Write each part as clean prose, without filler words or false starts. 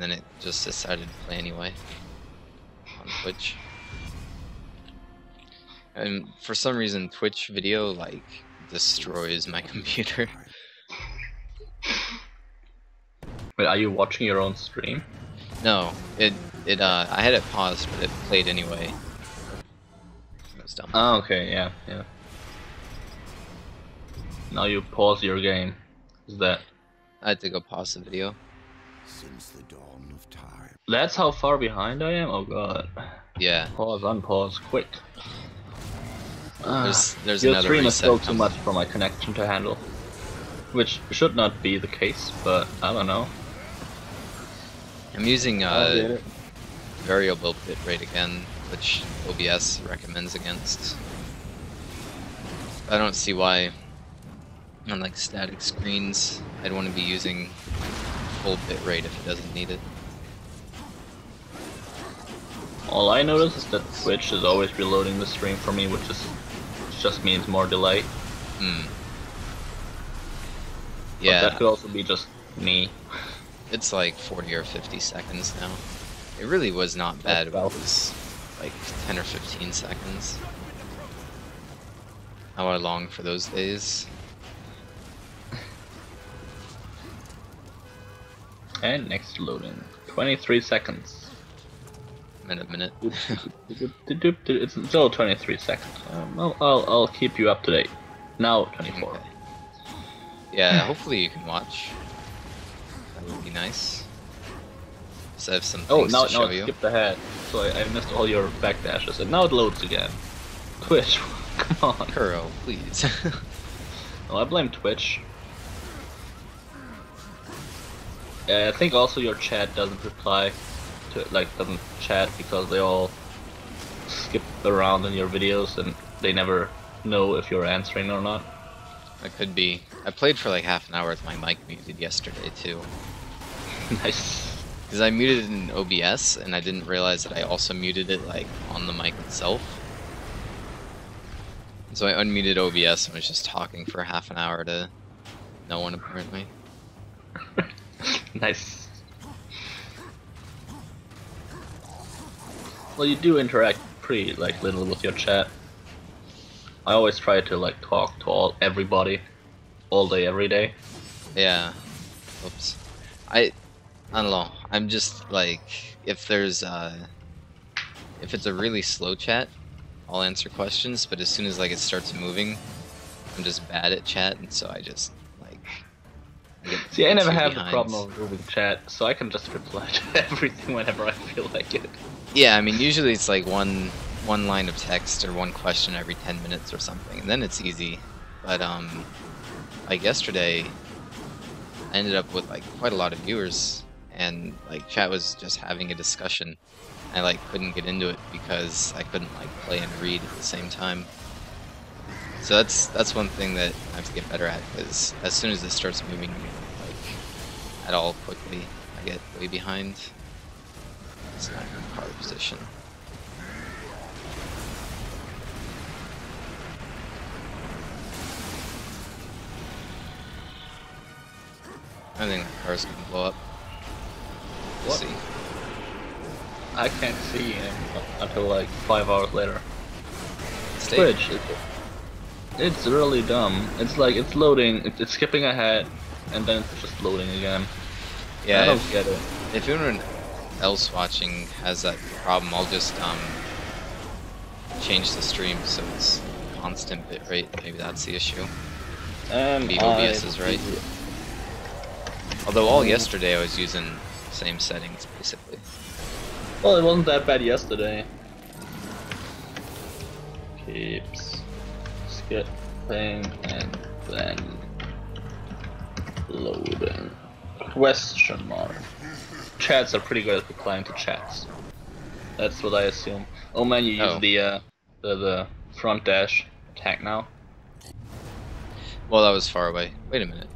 and then it just decided to play anyway on Twitch. And for some reason, Twitch video like destroys my computer. Wait, are you watching your own stream? No, I had it paused, but it played anyway. That was dumb. Oh, okay, yeah. Now you pause your game. Is that? I had to go pause the video. Since the dawn of time. That's how far behind I am? Oh god. Yeah. Pause, unpause, quick. There's your another stream is reset still too coming. much for my connection to handle. Which should not be the case, but I don't know. I'm using variable bitrate again, which OBS recommends against. I don't see why on like static screens I'd want to be using full bitrate if it doesn't need it. All I notice is that Twitch is always reloading the stream for me, which just means more delay. Yeah. But that could also be just me. It's like 40 or 50 seconds now. It really was not bad. It was like 10 or 15 seconds. How I long for those days. And next loading. 23 seconds. Minute. It's still 23 seconds. I'll keep you up to date. Now 24. Okay. Yeah, hopefully you can watch. That would be nice. So I have some things now to show it you. skipped ahead. So I missed all your backdashes, and now it loads again. Twitch, come on. Kuro, please. Well, I blame Twitch. I think also your chat doesn't reply to doesn't chat because they all skip around in your videos and they never know if you're answering or not. That could be. I played for like half an hour with my mic muted yesterday too. Nice. Because I muted it in OBS and I didn't realize that I also muted it like on the mic itself. So I unmuted OBS and was just talking for half an hour to no one apparently. Nice. Well, you do interact pretty little with your chat. I always try to talk to everybody, all day, every day. Yeah. Oops. I don't know. I'm just like, if there's if it's a really slow chat, I'll answer questions. But as soon as it starts moving, I'm just bad at chat, and so I just See, I never have the behind. problem of moving chat, so I can just reply to everything whenever I feel like it. Yeah, I mean, usually it's like one line of text or one question every 10 minutes or something, and then it's easy. But like yesterday, I ended up with quite a lot of viewers, and chat was just having a discussion. I couldn't get into it because I couldn't play and read at the same time. So that's one thing that I have to get better at, because as soon as it starts moving at all quickly, I get way behind. It's not in car position. I think the car's gonna blow up. We'll see. I can't see him until 5 hours later. Stage. Twitch, it's really dumb. It's it's loading, it's skipping ahead, and then it's just loading again. Yeah, I don't get it. If anyone else watching has that problem, I'll just change the stream so it's constant bitrate. Maybe that's the issue. Maybe OBS is right. Although all yesterday I was using the same settings basically. Well, it wasn't that bad yesterday. Keeps skipping and then loading. Question mark. Chats are pretty good at replying to chats. That's what I assume. Oh man, you use the front dash attack now. Well, that was far away. Wait a minute.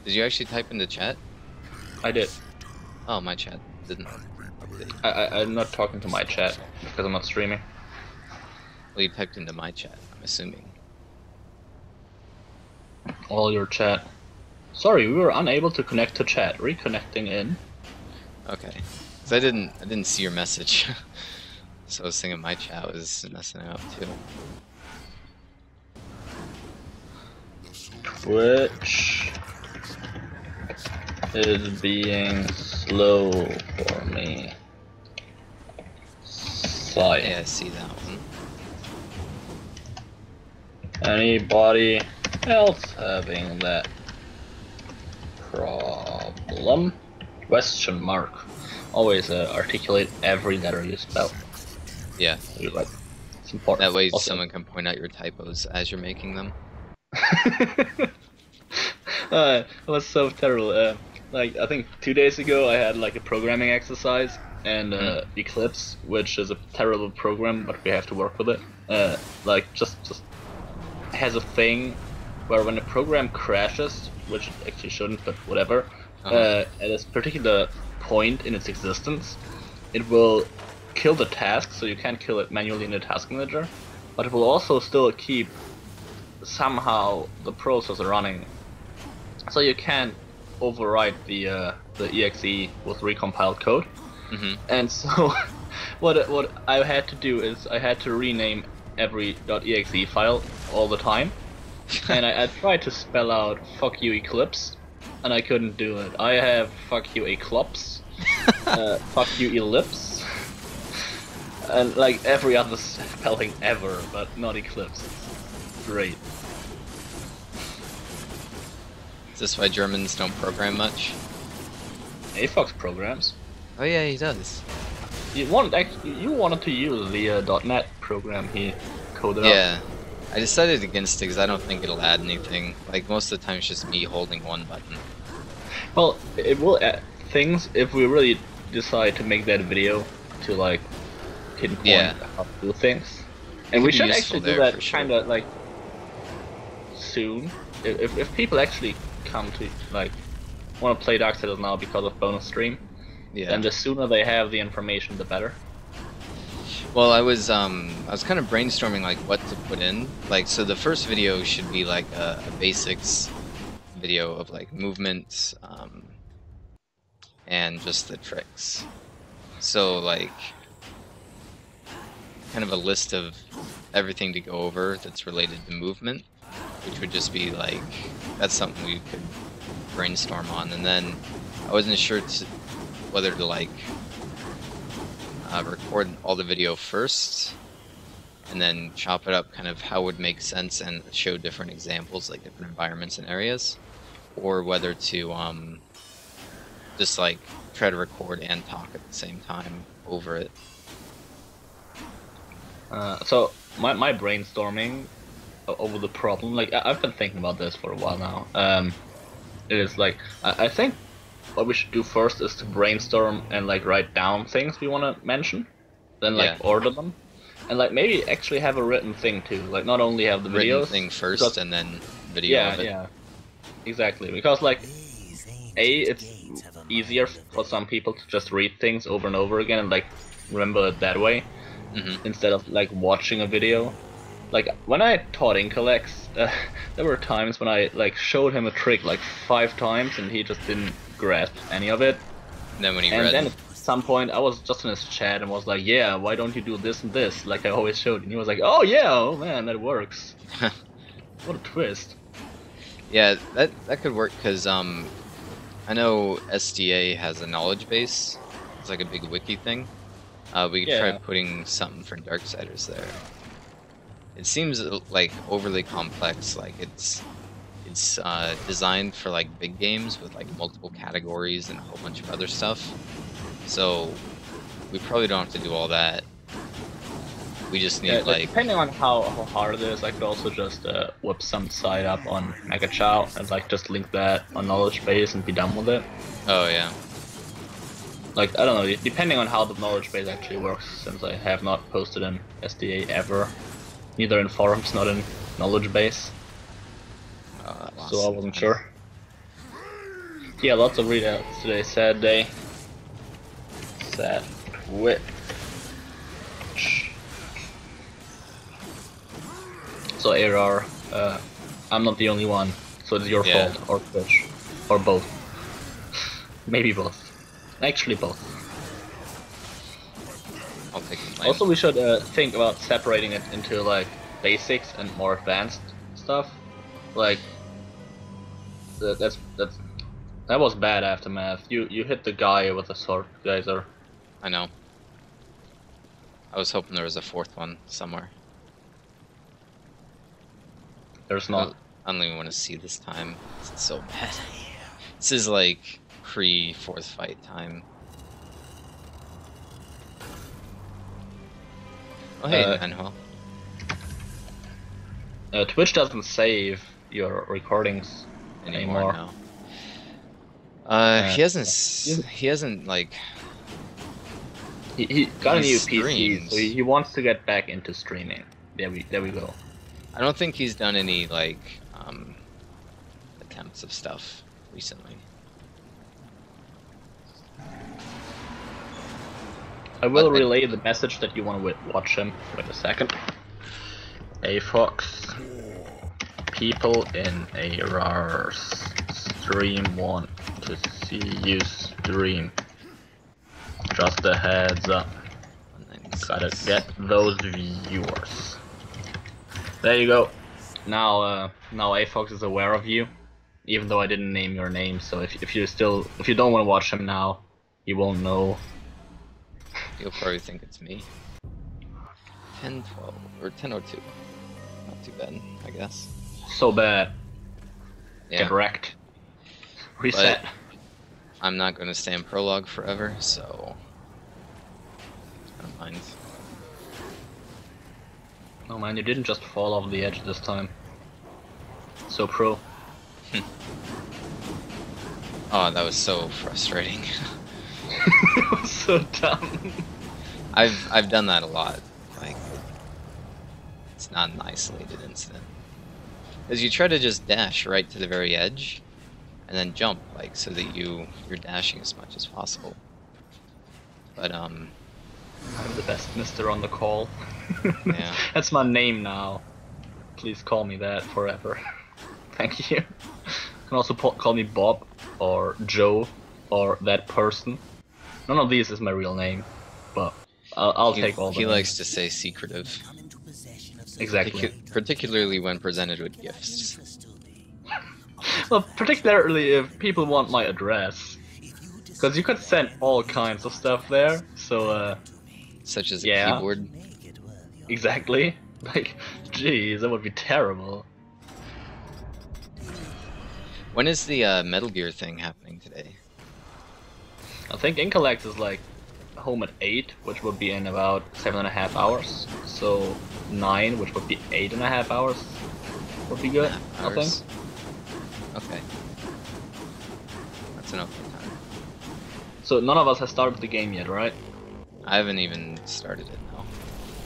Did you actually type into chat? I did. Oh, my chat didn't update. I'm not talking to my chat because I'm not streaming. Well, you typed into my chat, I'm assuming. All your chat. Sorry, we were unable to connect to chat. Reconnecting in Okay. Cause I didn't see your message. So I was thinking my chat was messing up too. Twitch is being slow for me. Sigh. Yeah, I see that one. Anybody else having that problem? Question mark. Always articulate every letter you spell. Yeah. Like, it's important. That way also, someone can point out your typos as you're making them. It was so terrible. Like, I think 2 days ago I had like a programming exercise and Eclipse, which is a terrible program, but we have to work with it. Like, just has a thing where when a program crashes, which it actually shouldn't, but whatever, at a particular point in its existence, it will kill the task, so you can't kill it manually in the task manager, but it will also still keep somehow the process running, so you can't overwrite the exe with recompiled code. And so what I had to do is I had to rename every .exe file all the time, and I tried to spell out "fuck you Eclipse," and I couldn't do it. I have "fuck you Eclipse," "fuck you Ellipse," and like every other spelling ever, but not Eclipse. Great. Is this why Germans don't program much? AFOX programs. Oh yeah, he does. You wanted to use the .NET program he coded up. Yeah. I decided against it because I don't think it'll add anything. Like, most of the time it's just me holding one button. Well, it will add things if we really decide to make that video to like pinpoint how to do things. And we should actually do that kind of like soon. If people actually come to like want to play Darksiders now because of bonus stream, then the sooner they have the information, the better. Well, I was kind of brainstorming like what to put in. Like, so the first video should be like a basics video of like movements, and just the tricks. So like, kind of a list of everything to go over that's related to movement, which would just be like, that's something we could brainstorm on. And then I wasn't sure whether to like record all the video first and then chop it up kind of how it would make sense and show different examples, like different environments and areas, or whether to just like try to record and talk at the same time over it. So my brainstorming over the problem, like I've been thinking about this for a while now. It is like I think what we should do first is to brainstorm and like write down things we want to mention, then like order them, and like maybe actually have a written thing too. Like not only have the videos written thing first and then video of it. Yeah, exactly. Because like it's easier for some people to just read things over and over again and like remember it that way, instead of like watching a video. Like when I taught Incolex, there were times when I like showed him a trick like 5 times and he just didn't grasp any of it. And then when he then at some point I was just in his chat and was like, yeah, why don't you do this and this like I always showed, and he was like, oh yeah, oh man, that works. What a twist. Yeah, that could work, because I know SDA has a knowledge base. It's like a big wiki thing. We could try putting something for Darksiders there. It seems like overly complex. Like it's designed for like big games with like multiple categories and a whole bunch of other stuff. So we probably don't have to do all that. We just need like, depending on how hard it is, I could also just whip some site up on MegaChow and like just link that on knowledge base and be done with it. Oh yeah. Like I don't know, depending on how the knowledge base actually works, since I have not posted in SDA ever. Neither in forums, not in knowledge base. So I wasn't sure. Yeah, lots of readouts today. Sad day. Sad Twitch. So ARR, I'm not the only one, so it's your fault, or Twitch, or both. Maybe both. Actually, both. I'll take the blame. Also, we should think about separating it into like basics and more advanced stuff. Like that was bad aftermath. You hit the guy with a sword geyser. I know. I was hoping there was a fourth one somewhere. There's not. I don't even want to see this time. It's so bad. This is like pre-fourth fight time. Oh hey, Anvil. Twitch doesn't save your recordings anymore. No. He hasn't like. He got a new PC, streams. so he wants to get back into streaming. There we go. I don't think he's done any like attempts of stuff recently. I will relay the message that you want to watch him. Wait a second. Hey Fox, people in a RAR stream want to see you stream. Just a heads up. Gotta get those viewers. There you go. Now A-Fox is aware of you, even though I didn't name your name. So if you don't want to watch him now, you won't know. You'll probably think it's me. 10-12 or 10-02. Not too bad, I guess. So bad. Yeah. Get wrecked. Reset. But I'm not going to stay in prologue forever, so I don't mind. Oh man, you didn't just fall off the edge this time. So pro. Oh, that was so frustrating. It was so dumb. I've done that a lot. Like, it's not an isolated incident. Because you try to just dash right to the very edge, and then jump, like, so that you're dashing as much as possible. But I'm the best mister on the call. Yeah. That's my name now. Please call me that forever. Thank you. You can also call me Bob, or Joe, or that person. None of these is my real name, but I'll take all the He names. likes to say secretive. Exactly. Particularly when presented with gifts. Well, particularly if people want my address. Because you could send all kinds of stuff there, so Such as a yeah. keyboard. Exactly. Like, geez, that would be terrible. When is the Metal Gear thing happening today? I think Incollect is like home at 8, which would be in about 7.5 hours. So 9, which would be 8.5 hours, would be good, I think. Hours? Okay. That's an okay time. So none of us has started the game yet, right? I haven't even started it now.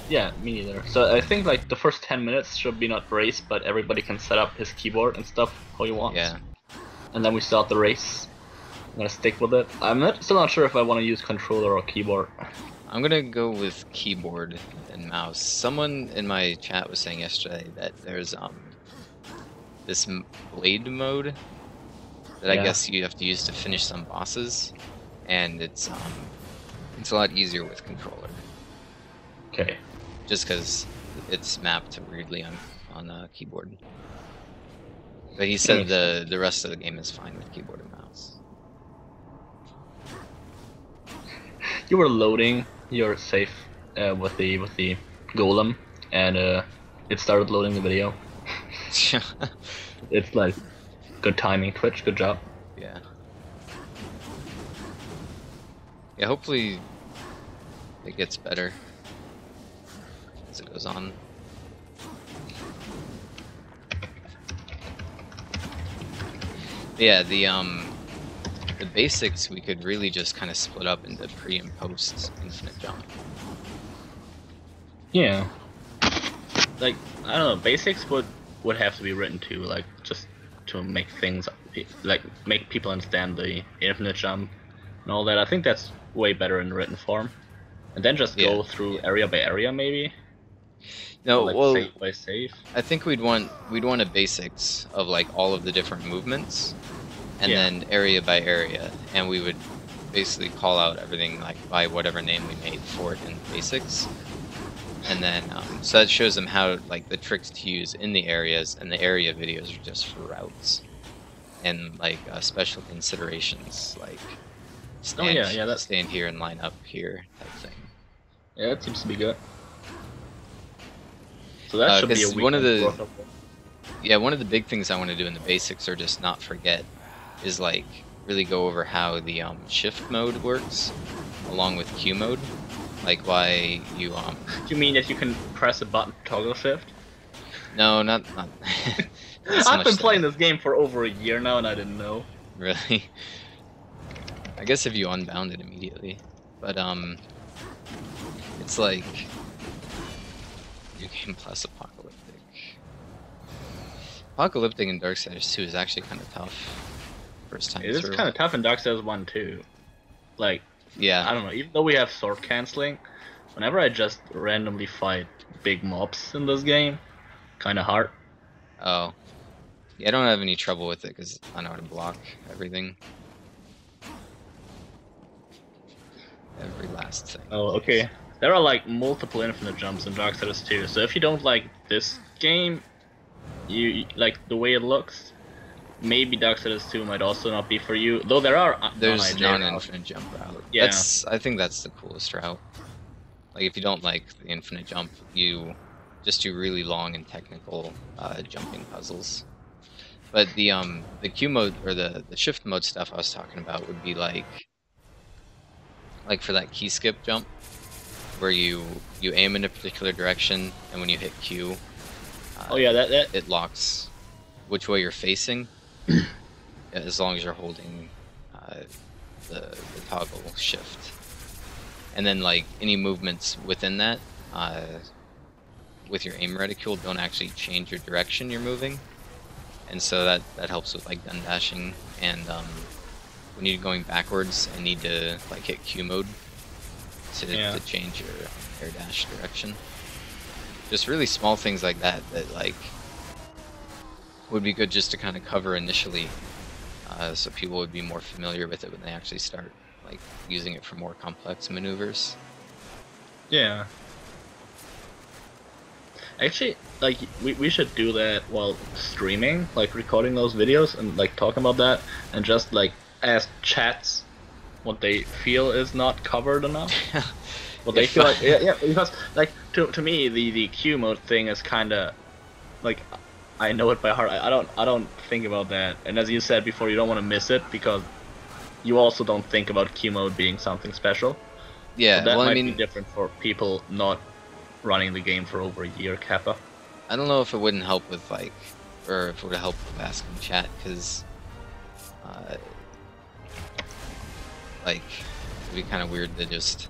Yeah, me neither. So I think like the first 10 minutes should be not race, but everybody can set up his keyboard and stuff how he wants. Yeah. And then we start the race. I'm gonna stick with it. Still not sure if I want to use controller or keyboard. I'm gonna go with keyboard and mouse. Someone in my chat was saying yesterday that there's this blade mode that I guess you have to use to finish some bosses, and it's a lot easier with controller. Okay. Just because it's mapped weirdly on keyboard. But he said the rest of the game is fine with keyboard and mouse. You were loading your save with the golem, and it started loading the video. It's like good timing, Twitch. Good job. Yeah. Yeah. Hopefully, it gets better as it goes on. Yeah, the basics we could really just kind of split up into pre and post infinite jump. Yeah. Like, I don't know, basics would have to be written too, like just to make things like make people understand the infinite jump and all that. I think that's way better in written form. And then just go through area by area maybe. No, like well, save by save. I think we'd want a basics of like all of the different movements, and then area by area, and we would basically call out everything like by whatever name we made for it in basics. And then, so that shows them how, like, the tricks to use in the areas, and the area videos are just for routes. And, like, special considerations, like, stand here and line up here, type thing. Yeah, that seems to be good. So that should be a one of the big things I want to do in the basics, or just not forget, is, like, really go over how the shift mode works, along with Q mode. Like why you Do you mean that you can press a button to toggle shift? No, not I've been playing this game for over a year now and I didn't know. Really? I guess if you unbound it immediately. But it's like New Game Plus Apocalyptic. Apocalyptic in Darksiders 2 is actually kind of tough. First time through. It is kind of tough in Darksiders 1 too. Like, yeah. I don't know, even though we have sword canceling, whenever I just randomly fight big mobs in this game, kind of hard. Oh. Yeah, I don't have any trouble with it because I know how to block everything. Every last thing. Oh, okay. There are like multiple infinite jumps in Darksiders 2, so if you don't like this game, you like the way it looks, maybe Darksiders 2 might also not be for you. Though there's non-infinite jump route. Yeah. I think that's the coolest route. Like if you don't like the infinite jump, you just do really long and technical jumping puzzles. But the Q mode or the shift mode stuff I was talking about would be like for that key skip jump, where you aim in a particular direction, and when you hit Q, it locks which way you're facing, as long as you're holding the toggle shift. And then like any movements within that, with your aim reticule, don't actually change your direction you're moving, and so that helps with like gun dashing. And when you're going backwards, I need to like hit Q mode to change your air dash direction. Just really small things like that like would be good just to kind of cover initially, so people would be more familiar with it when they actually start like using it for more complex maneuvers. Yeah. Actually, like we should do that while streaming, like recording those videos and like talking about that, and just like ask chats what they feel is not covered enough. What they feel like, because like to me the Q mode thing is kind of like, I know it by heart. I don't think about that. And as you said before, you don't want to miss it because you also don't think about Q mode being something special. Yeah, so that might be different for people not running the game for over a year, Kappa. I don't know if it wouldn't help with like, or if it would help with asking chat, because like it'd be kind of weird to just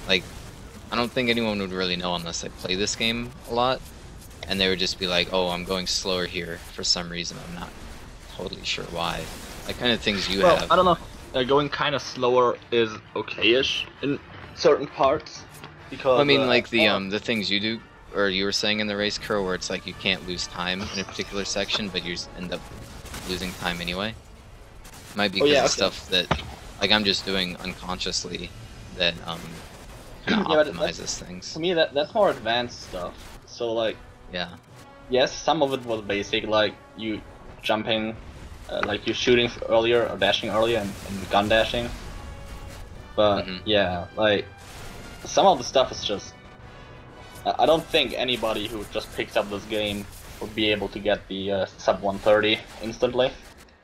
like, I don't think anyone would really know unless they play this game a lot, and they would just be like, oh, I'm going slower here for some reason, I'm not totally sure why. Like kind of things you have. I don't know. Going kind of slower is okay-ish in certain parts, because I mean, like the things you do, or you were saying in the race, Crow, where it's like you can't lose time in a particular section, but you just end up losing time anyway. Might be because of stuff that like I'm just doing unconsciously that kind of optimizes things. To me, that's more advanced stuff. So like, yes, some of it was basic, like you jumping, like you shooting earlier or dashing earlier and gun dashing. But yeah, like some of the stuff is just, I don't think anybody who just picks up this game would be able to get the sub 130 instantly.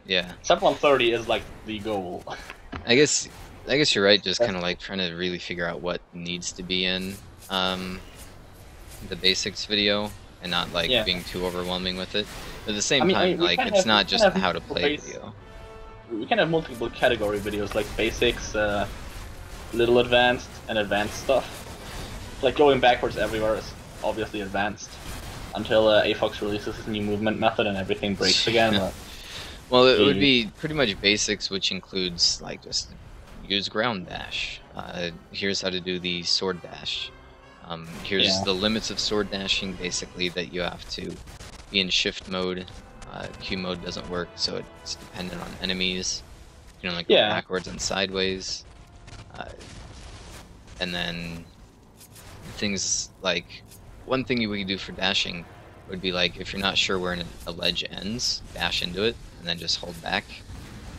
Yeah. Sub 130 is like the goal. I guess you're right. Just kind of like trying to really figure out what needs to be in the basics video, and not like being too overwhelming with it. But at the same time, like it's not just how to play video. We can have multiple category videos, like basics, little advanced, and advanced stuff. Like going backwards everywhere is obviously advanced, until AFOX releases his new movement method and everything breaks again. Well, it would be pretty much basics, which includes like just use ground dash. Here's how to do the sword dash. Here's the limits of sword dashing, basically, that you have to be in shift mode. Q mode doesn't work, so it's dependent on enemies. You know, like go backwards and sideways. And then things like, one thing you would do for dashing would be like, if you're not sure where a ledge ends, dash into it, and then just hold back,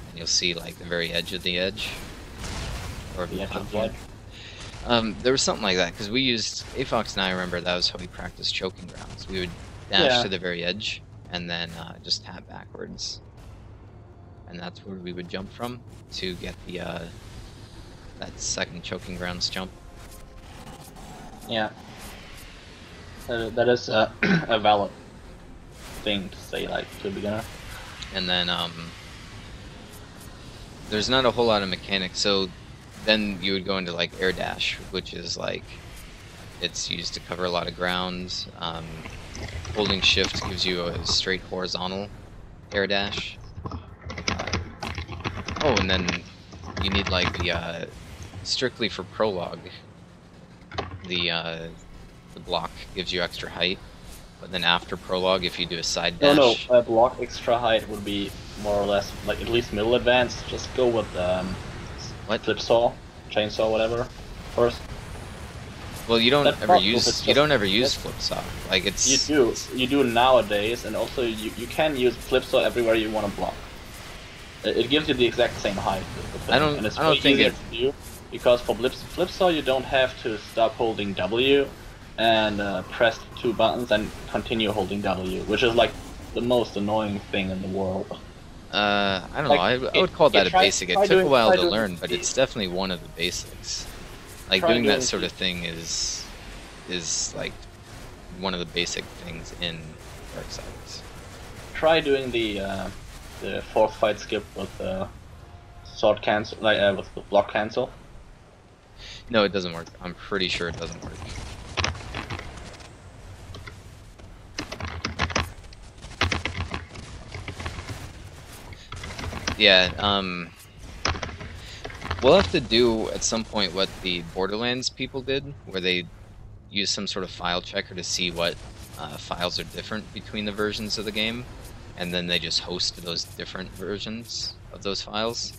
and you'll see like the very edge of the edge. Or the platform. There was something like that, because we used, Afox and I remember that was how we practiced choking grounds. We would dash to the very edge, and then just tap backwards. And that's where we would jump from to get the that second choking grounds jump. Yeah. That is a valid thing to say, like, to a beginner. And then, there's not a whole lot of mechanics, so then you would go into, like, air dash, which is, like, it's used to cover a lot of ground. Holding shift gives you a straight horizontal air dash. Oh, and then you need, like, the, strictly for prologue, the block gives you extra height, but then after prologue, if you do a side dash... No, block extra height would be more or less, like, at least middle advance. Just go with, what? Flip saw, chainsaw, whatever, first. Well, you don't ever use flip saw. Like, it's... You do nowadays, and also you can use flip saw everywhere you want to block. It gives you the exact same height. I don't think it... to do, because for flip saw you don't have to stop holding W and press 2 buttons and continue holding W, which is like the most annoying thing in the world. I don't know, I would call that a basic. It took a while to learn, but it's definitely one of the basics. Like, doing that sort of thing is like one of the basic things in Darksiders. Try doing the fourth fight skip with sword cancel, like with the block cancel. No, it doesn't work. I'm pretty sure it doesn't work. Yeah, we'll have to do at some point what the Borderlands people did, where they use some sort of file checker to see what files are different between the versions of the game, and then they just host those different versions of those files.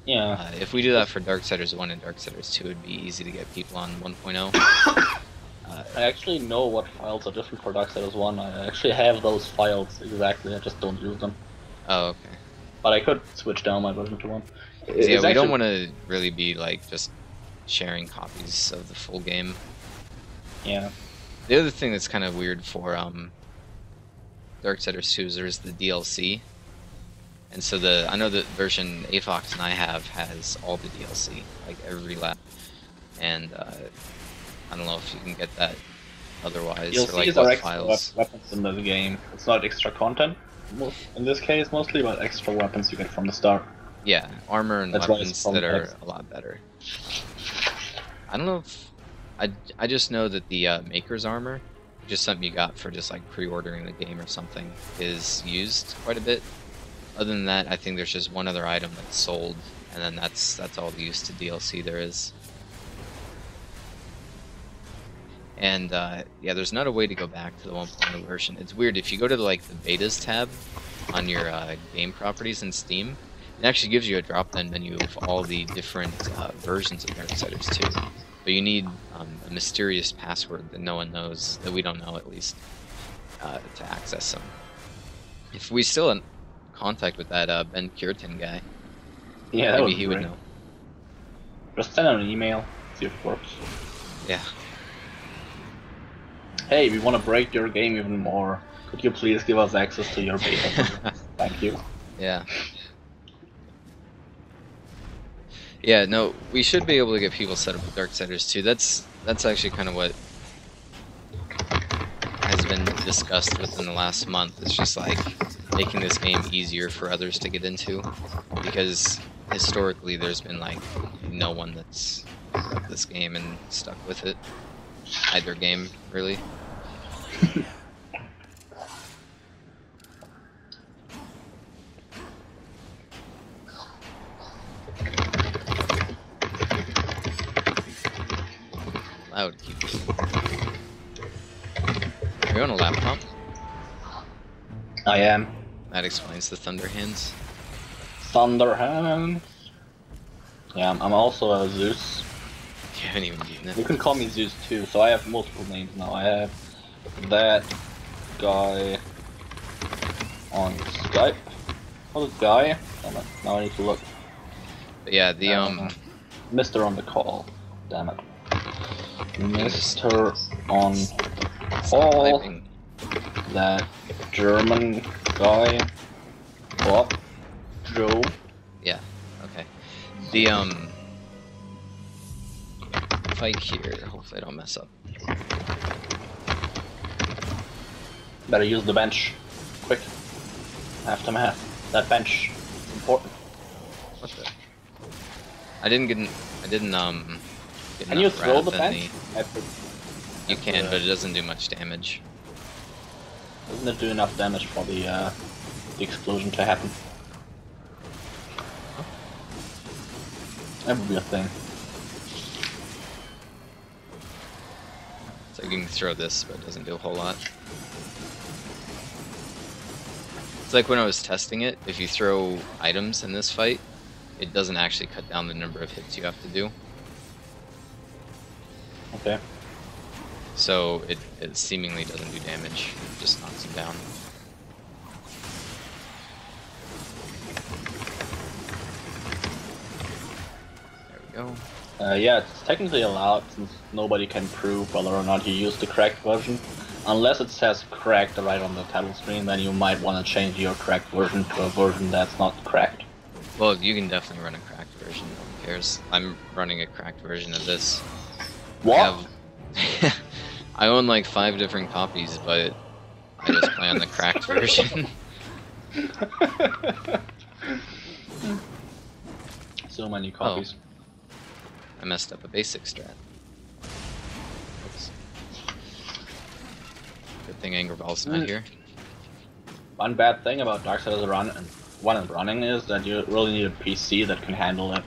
Yeah. If we do that for Darksiders 1 and Darksiders 2, it'd be easy to get people on 1.0. I actually know what files are different for Darksiders 1. I actually have those files exactly, I just don't use them. Oh, okay. But I could switch down my version to 1. Yeah, we don't want to really be like just sharing copies of the full game. Yeah. The other thing that's kind of weird for Darksiders 2 is there's the DLC. And so I know the version Afox and I have has all the DLC, like every lap. And I don't know if you can get that otherwise, DLCs or like are what extra files. weapons in the game. It's not extra content, in this case mostly, but extra weapons you get from the start. Yeah, armor and That's weapons that are a lot better. I don't know if... I just know that the Maker's armor, just something you got for just like pre-ordering the game or something, is used quite a bit. Other than that, I think there's just one other item that's sold, and then that's all the use to DLC there is. And yeah, there's not a way to go back to the 1.0 version. It's weird, if you go to like the betas tab on your game properties in Steam, it actually gives you a drop-down menu of all the different versions of Darksiders 2. But you need a mysterious password that no one knows, that we don't know at least, to access them. If we still in contact with that Ben Curitin guy, Yeah, maybe he would know. Just send him an email, see if it works. Yeah. Hey, we want to break your game even more. Could you please give us access to your beta? Thank you. Yeah. Yeah, no, we should be able to get people set up with Darksiders 2. That's actually kind of what has been discussed within the last month. It's just like making this game easier for others to get into, because historically there's been like no one that's picked up this game and stuck with it. Either game, really. Loud keyboard. Are you on a laptop? I am. That explains the thunder hands. Thunder hands. Yeah, I'm also a Zeus. You haven't even beaten it. You can call me Zeus too, so I have multiple names now. I have that guy on Skype. What's this guy? Damn it, now I need to look. But yeah, the Mr. on the call. Damn it. Mr. on call. typing. That German guy. Bob. Joe. Yeah, okay. The fight here, hopefully I don't mess up. Better use the bench. Quick. Aftermath. That bench. It's important. What the? I didn't get Can enough you throw the wrath in bench? You can, but it doesn't do much damage. Doesn't it do enough damage for the explosion to happen? That would be a thing. So you can throw this, but it doesn't do a whole lot. It's like when I was testing it, if you throw items in this fight, it doesn't actually cut down the number of hits you have to do. Okay. So it seemingly doesn't do damage, it just knocks him down. There we go. Yeah, it's technically allowed since nobody can prove whether or not you used the cracked version. Unless it says cracked right on the title screen, then you might want to change your cracked version to a version that's not cracked. Well, you can definitely run a cracked version, no one cares. I'm running a cracked version of this. What? I own like 5 different copies, but I just play on the cracked version. So many copies. I messed up a basic strat. Oops. Good thing Angerbal's not here. One bad thing about Darksiders running is that you really need a PC that can handle it.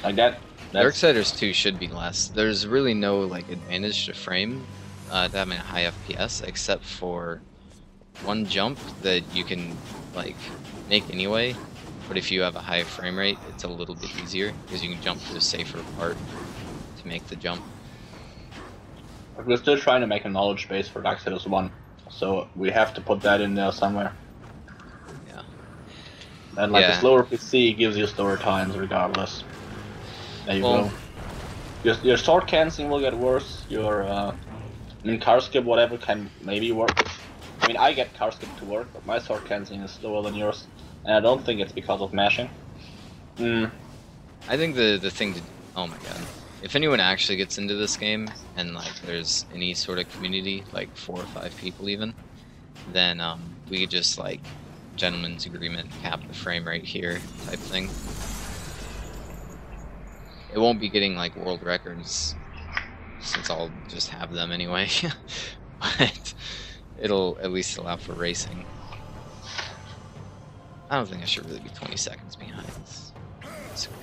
Like that. Darksiders 2 should be less. There's really no like advantage to frame to having a high FPS, except for one jump that you can like make anyway. But if you have a high frame rate, it's a little bit easier because you can jump to a safer part to make the jump. But we're still trying to make a knowledge base for Darksiders 1, so we have to put that in there somewhere. Yeah. And like a slower PC gives you slower times regardless. There you go. Your sword cancelling will get worse. Your car skip whatever can maybe work. I mean, I get car skip to work, but my sword cancelling is slower than yours, and I don't think it's because of mashing. I think the thing to oh my god, if anyone actually gets into this game and like there's any sort of community, like 4 or 5 people even, then we could just like gentleman's agreement cap the frame rate here type thing. It won't be getting like world records, since I'll just have them anyway, but it'll at least allow for racing. I don't think I should really be 20 seconds behind. That's great.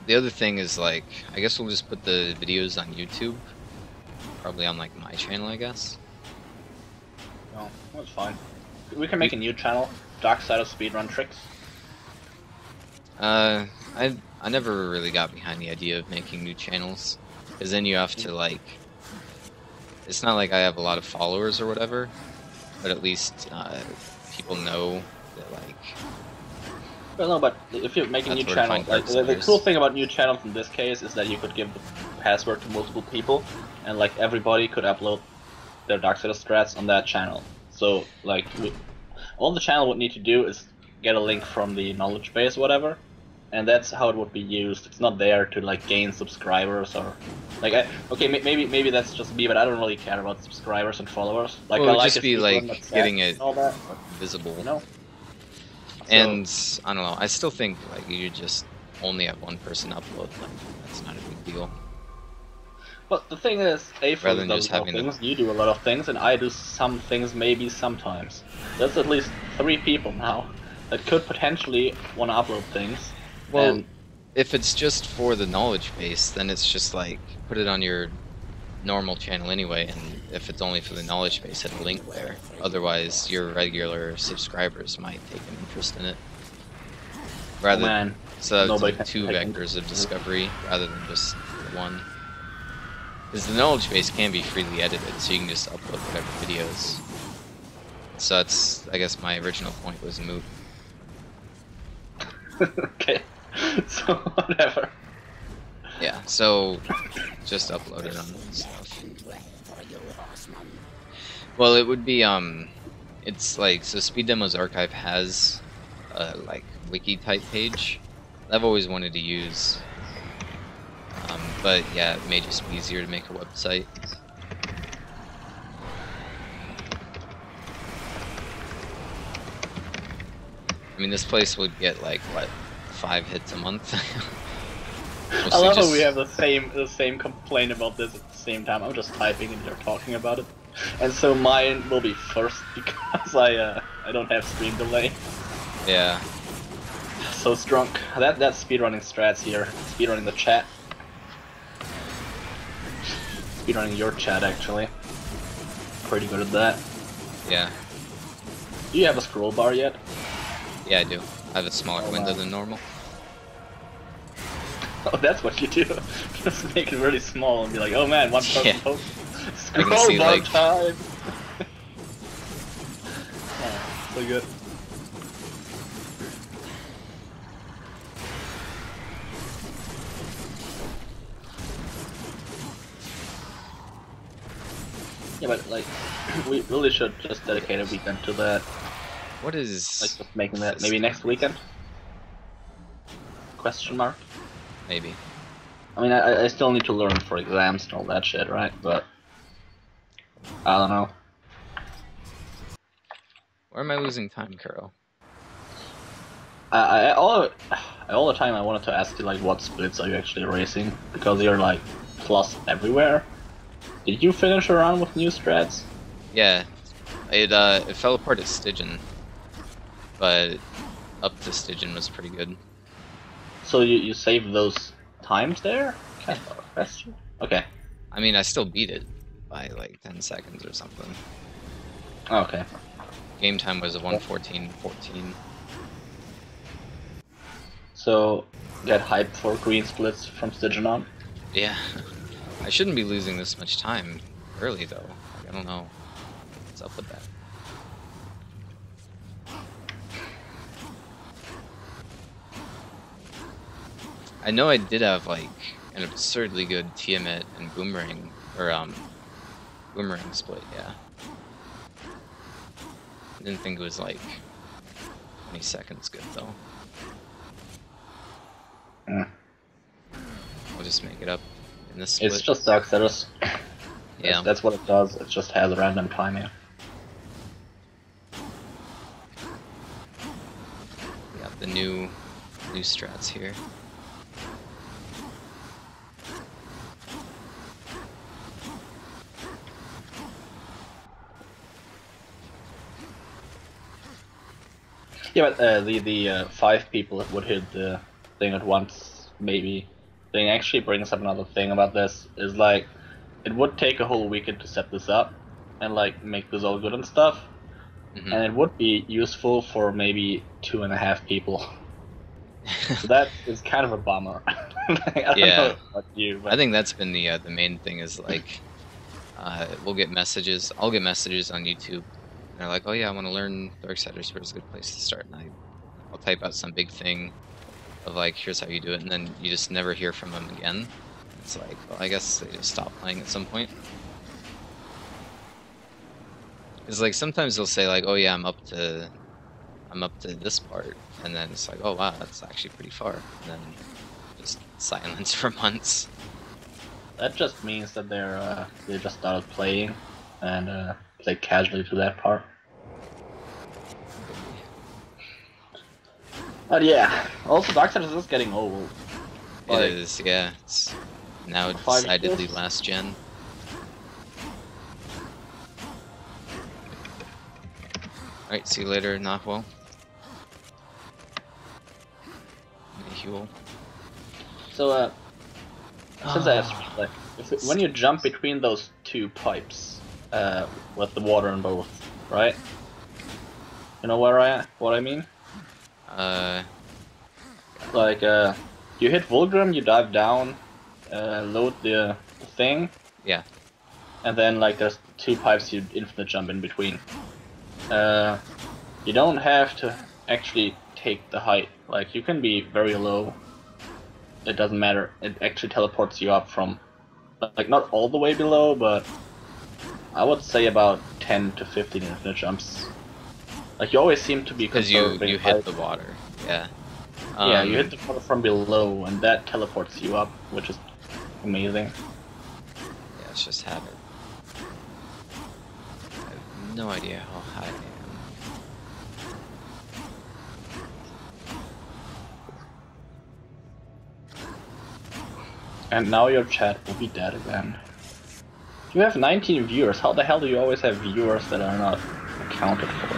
The other thing is, like, I guess we'll just put the videos on YouTube. Probably on, like, my channel, I guess. No, that's fine. We can make a new channel, Darksiders Speedrun Tricks. I never really got behind the idea of making new channels. Because then you have to, like... It's not like I have a lot of followers or whatever, but at least people know that, like... Well, no, but if you make a new channel, like, the cool thing about new channels in this case is that you could give the password to multiple people, and like everybody could upload their Darksiders strats on that channel. So like, all the channel would need to do is get a link from the knowledge base or whatever, and that's how it would be used. It's not there to like gain subscribers or like okay, maybe that's just me, but I don't really care about subscribers and followers. Like, well, it I would like just be like getting it visible. You know? And so, I don't know. I still think like you just only have one person upload. Like that's not a big deal. But the thing is, Rather than does just a lot of having things, you do a lot of things, and I do some things maybe sometimes. There's at least 3 people now that could potentially want to upload things. Well, and if it's just for the knowledge base, then it's just like put it on your normal channel anyway, and if it's only for the knowledge base, hit a link there. Otherwise, your regular subscribers might take an interest in it. Rather, so that's like two vectors of discovery rather than just one. Because the knowledge base can be freely edited, so you can just upload whatever videos. So that's, I guess, my original point was moot. Okay, so whatever. Yeah, so just upload it on stuff. Well, it would be it's like, so Speed Demos Archive has a like wiki type page I've always wanted to use, but yeah, it may just be easier to make a website. I mean, this place would get like what, 5 hits a month. I love how we have the same complaint about this at the same time. I'm just typing and you're talking about it, and so mine will be first because I don't have stream delay. Yeah. So strong. That's speedrunning strats here. Speedrunning the chat. Speedrunning your chat actually. Pretty good at that. Yeah. Do you have a scroll bar yet? Yeah, I do. I have a smaller window than normal. Oh, that's what you do. Just make it really small and be like, oh man, one person post. Scroll bar like... time! Oh, so good. Yeah, but like, we really should just dedicate a weekend to that. What is... like, just making that maybe next weekend? Question mark? Maybe. I mean, I still need to learn for exams and all that shit, right? But I don't know. Where am I losing time, Kuro? All the time I wanted to ask you, like, what splits are you actually racing? Because you're like plus everywhere. Did you finish around with new strats? Yeah, it fell apart at Stygian, but up to Stygian was pretty good. So you saved those times there? Okay. I mean, I still beat it by like 10 seconds or something. Okay. Game time was a 1:14.14. So, get hyped for green splits from Stygian on? Yeah. I shouldn't be losing this much time early though. Like, I don't know what's up with that. I know I did have like an absurdly good Tiamat and Boomerang, or Boomerang split, yeah. I didn't think it was like 20 seconds good though. I'll just make it up in this split. It's just Darksiders. Yeah. That's what it does, it just has a random timing. Yeah, the new strats here. Yeah, but the 5 people that would hit the thing at once, maybe, thing actually brings up another thing about this, is like, it would take a whole weekend to set this up, and like, make this all good and stuff, and it would be useful for maybe 2.5 people. So that is kind of a bummer. I don't know about you, but... I think that's been the main thing is like, we'll get messages, I'll get messages on YouTube. They're like, oh yeah, I want to learn Darksiders, where's a good place to start? And I'll type out some big thing of like, here's how you do it, and then you just never hear from them again. It's like, well, I guess they just stop playing at some point. It's like sometimes they'll say like, oh yeah, I'm up to this part, and then it's like, oh wow, that's actually pretty far, and then just silence for months. That just means that they just started playing and played casually to that part. But yeah, also Darksiders is getting old. Like, it is, yeah. It's now decidedly last gen. Alright, see you later, Nahwell. Huel. So, since I asked, like, when you jump between those two pipes, with the water in both, right? You know what I mean? Like, you hit Vulgrim, you dive down, load the thing. Yeah. And then, like, there's two pipes you infinite jump in between. You don't have to actually take the height. Like, you can be very low. It doesn't matter. It actually teleports you up from, like, not all the way below, but I would say about 10 to 15 infinite jumps. Like, you always seem to be because you hit the water. Yeah. Yeah, you hit the water from below, and that teleports you up, which is amazing. Yeah, it's just habit. I have no idea how high I am. And now your chat will be dead again. You have 19 viewers. How the hell do you always have viewers that are not accounted for?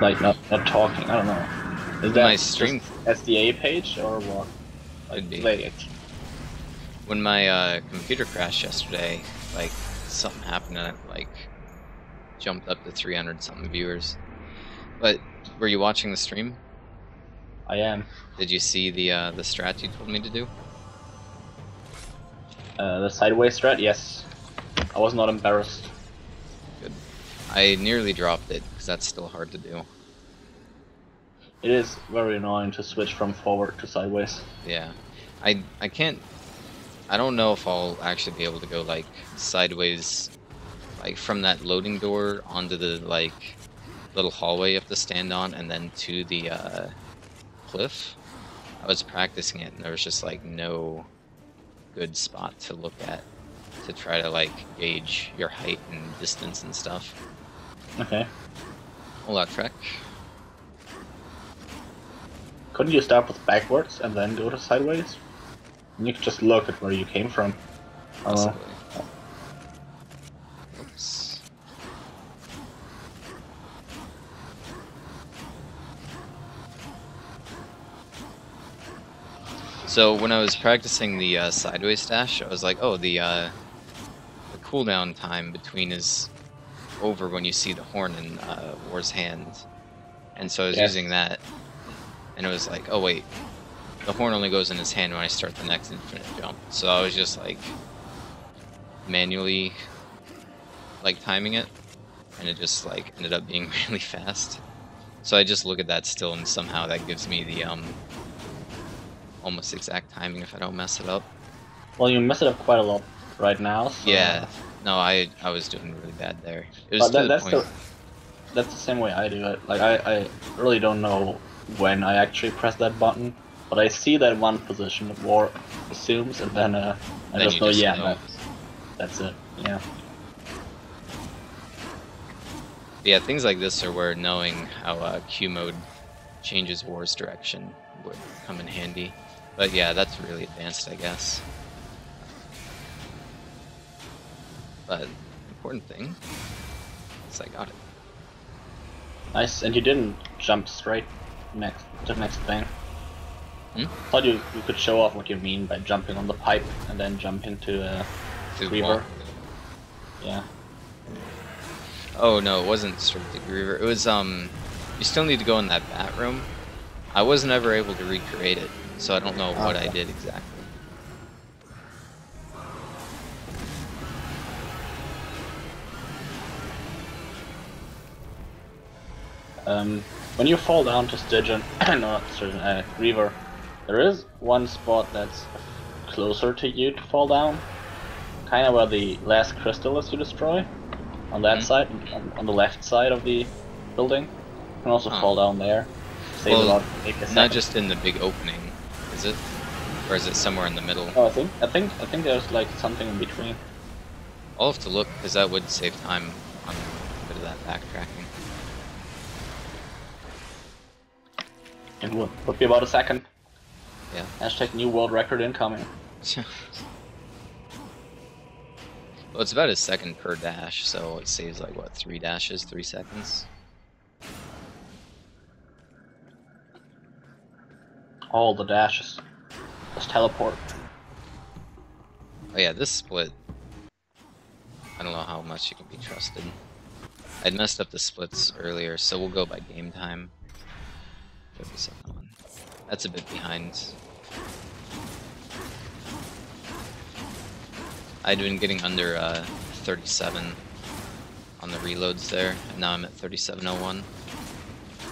Like, not talking, I don't know. Is that my stream SDA page or what? Could be. Like, When my computer crashed yesterday, like something happened and it like jumped up to 300 something viewers. But were you watching the stream? I am. Did you see the strat you told me to do? The sideways strat, yes. I was not embarrassed. Good. I nearly dropped it because that's still hard to do. It is very annoying to switch from forward to sideways. Yeah, I can't. I don't know if I'll actually be able to go like sideways, like from that loading door onto the like little hallway you have to stand on, and then to the cliff. I was practicing it, and there was just like no good spot to look at to try to like gauge your height and distance and stuff. Okay. Hola, Trek. Couldn't you start with backwards and then go to sideways? And you could just look at where you came from. Possibly. Oops. So when I was practicing the sideways dash, I was like, oh, the cooldown time between is over when you see the horn in War's hand. And so I was using that, and it was like, oh wait, the horn only goes in his hand when I start the next infinite jump. So I was just like manually like timing it, and it just like ended up being really fast. So I just look at that still, and somehow that gives me the almost exact timing if I don't mess it up. Well, you mess it up quite a lot right now. So... Yeah, no, I was doing really bad there. It was that's the same way I do it. Like I really don't know when I actually press that button, but I see that one position War assumes, and then I just know, yeah, that's it. Yeah. Yeah, things like this are where knowing how Q mode changes War's direction would come in handy. But yeah, that's really advanced, I guess. But important thing is I got it. Nice, and you didn't jump straight to the next thing. Thought you could show off what you mean by jumping on the pipe and then jump into Reaver. Yeah. Oh no, it wasn't straight to Griever. It was you still need to go in that bat room. I wasn't ever able to recreate it, so I don't know what I did exactly. When you fall down to Stygian, not Stygian, Reaver, there is one spot that's closer to you to fall down. Kind of where the last crystal is you destroy. On that side, on the left side of the building. You can also fall down there. Well, not just in the big opening, is it? Or is it somewhere in the middle? Oh, I think there's like something in between. I'll have to look, because that would save time on a bit of that backtracking. It would be about a second. Yeah. Hashtag new world record incoming. Well, it's about a second per dash, so it saves like, what, 3 dashes, 3 seconds? All the dashes. Just teleport. Oh yeah, this split. I don't know how much you can be trusted. I'd messed up the splits earlier, so we'll go by game time. 37 on. That's a bit behind. I'd been getting under 37 on the reloads there, and now I'm at 37.01.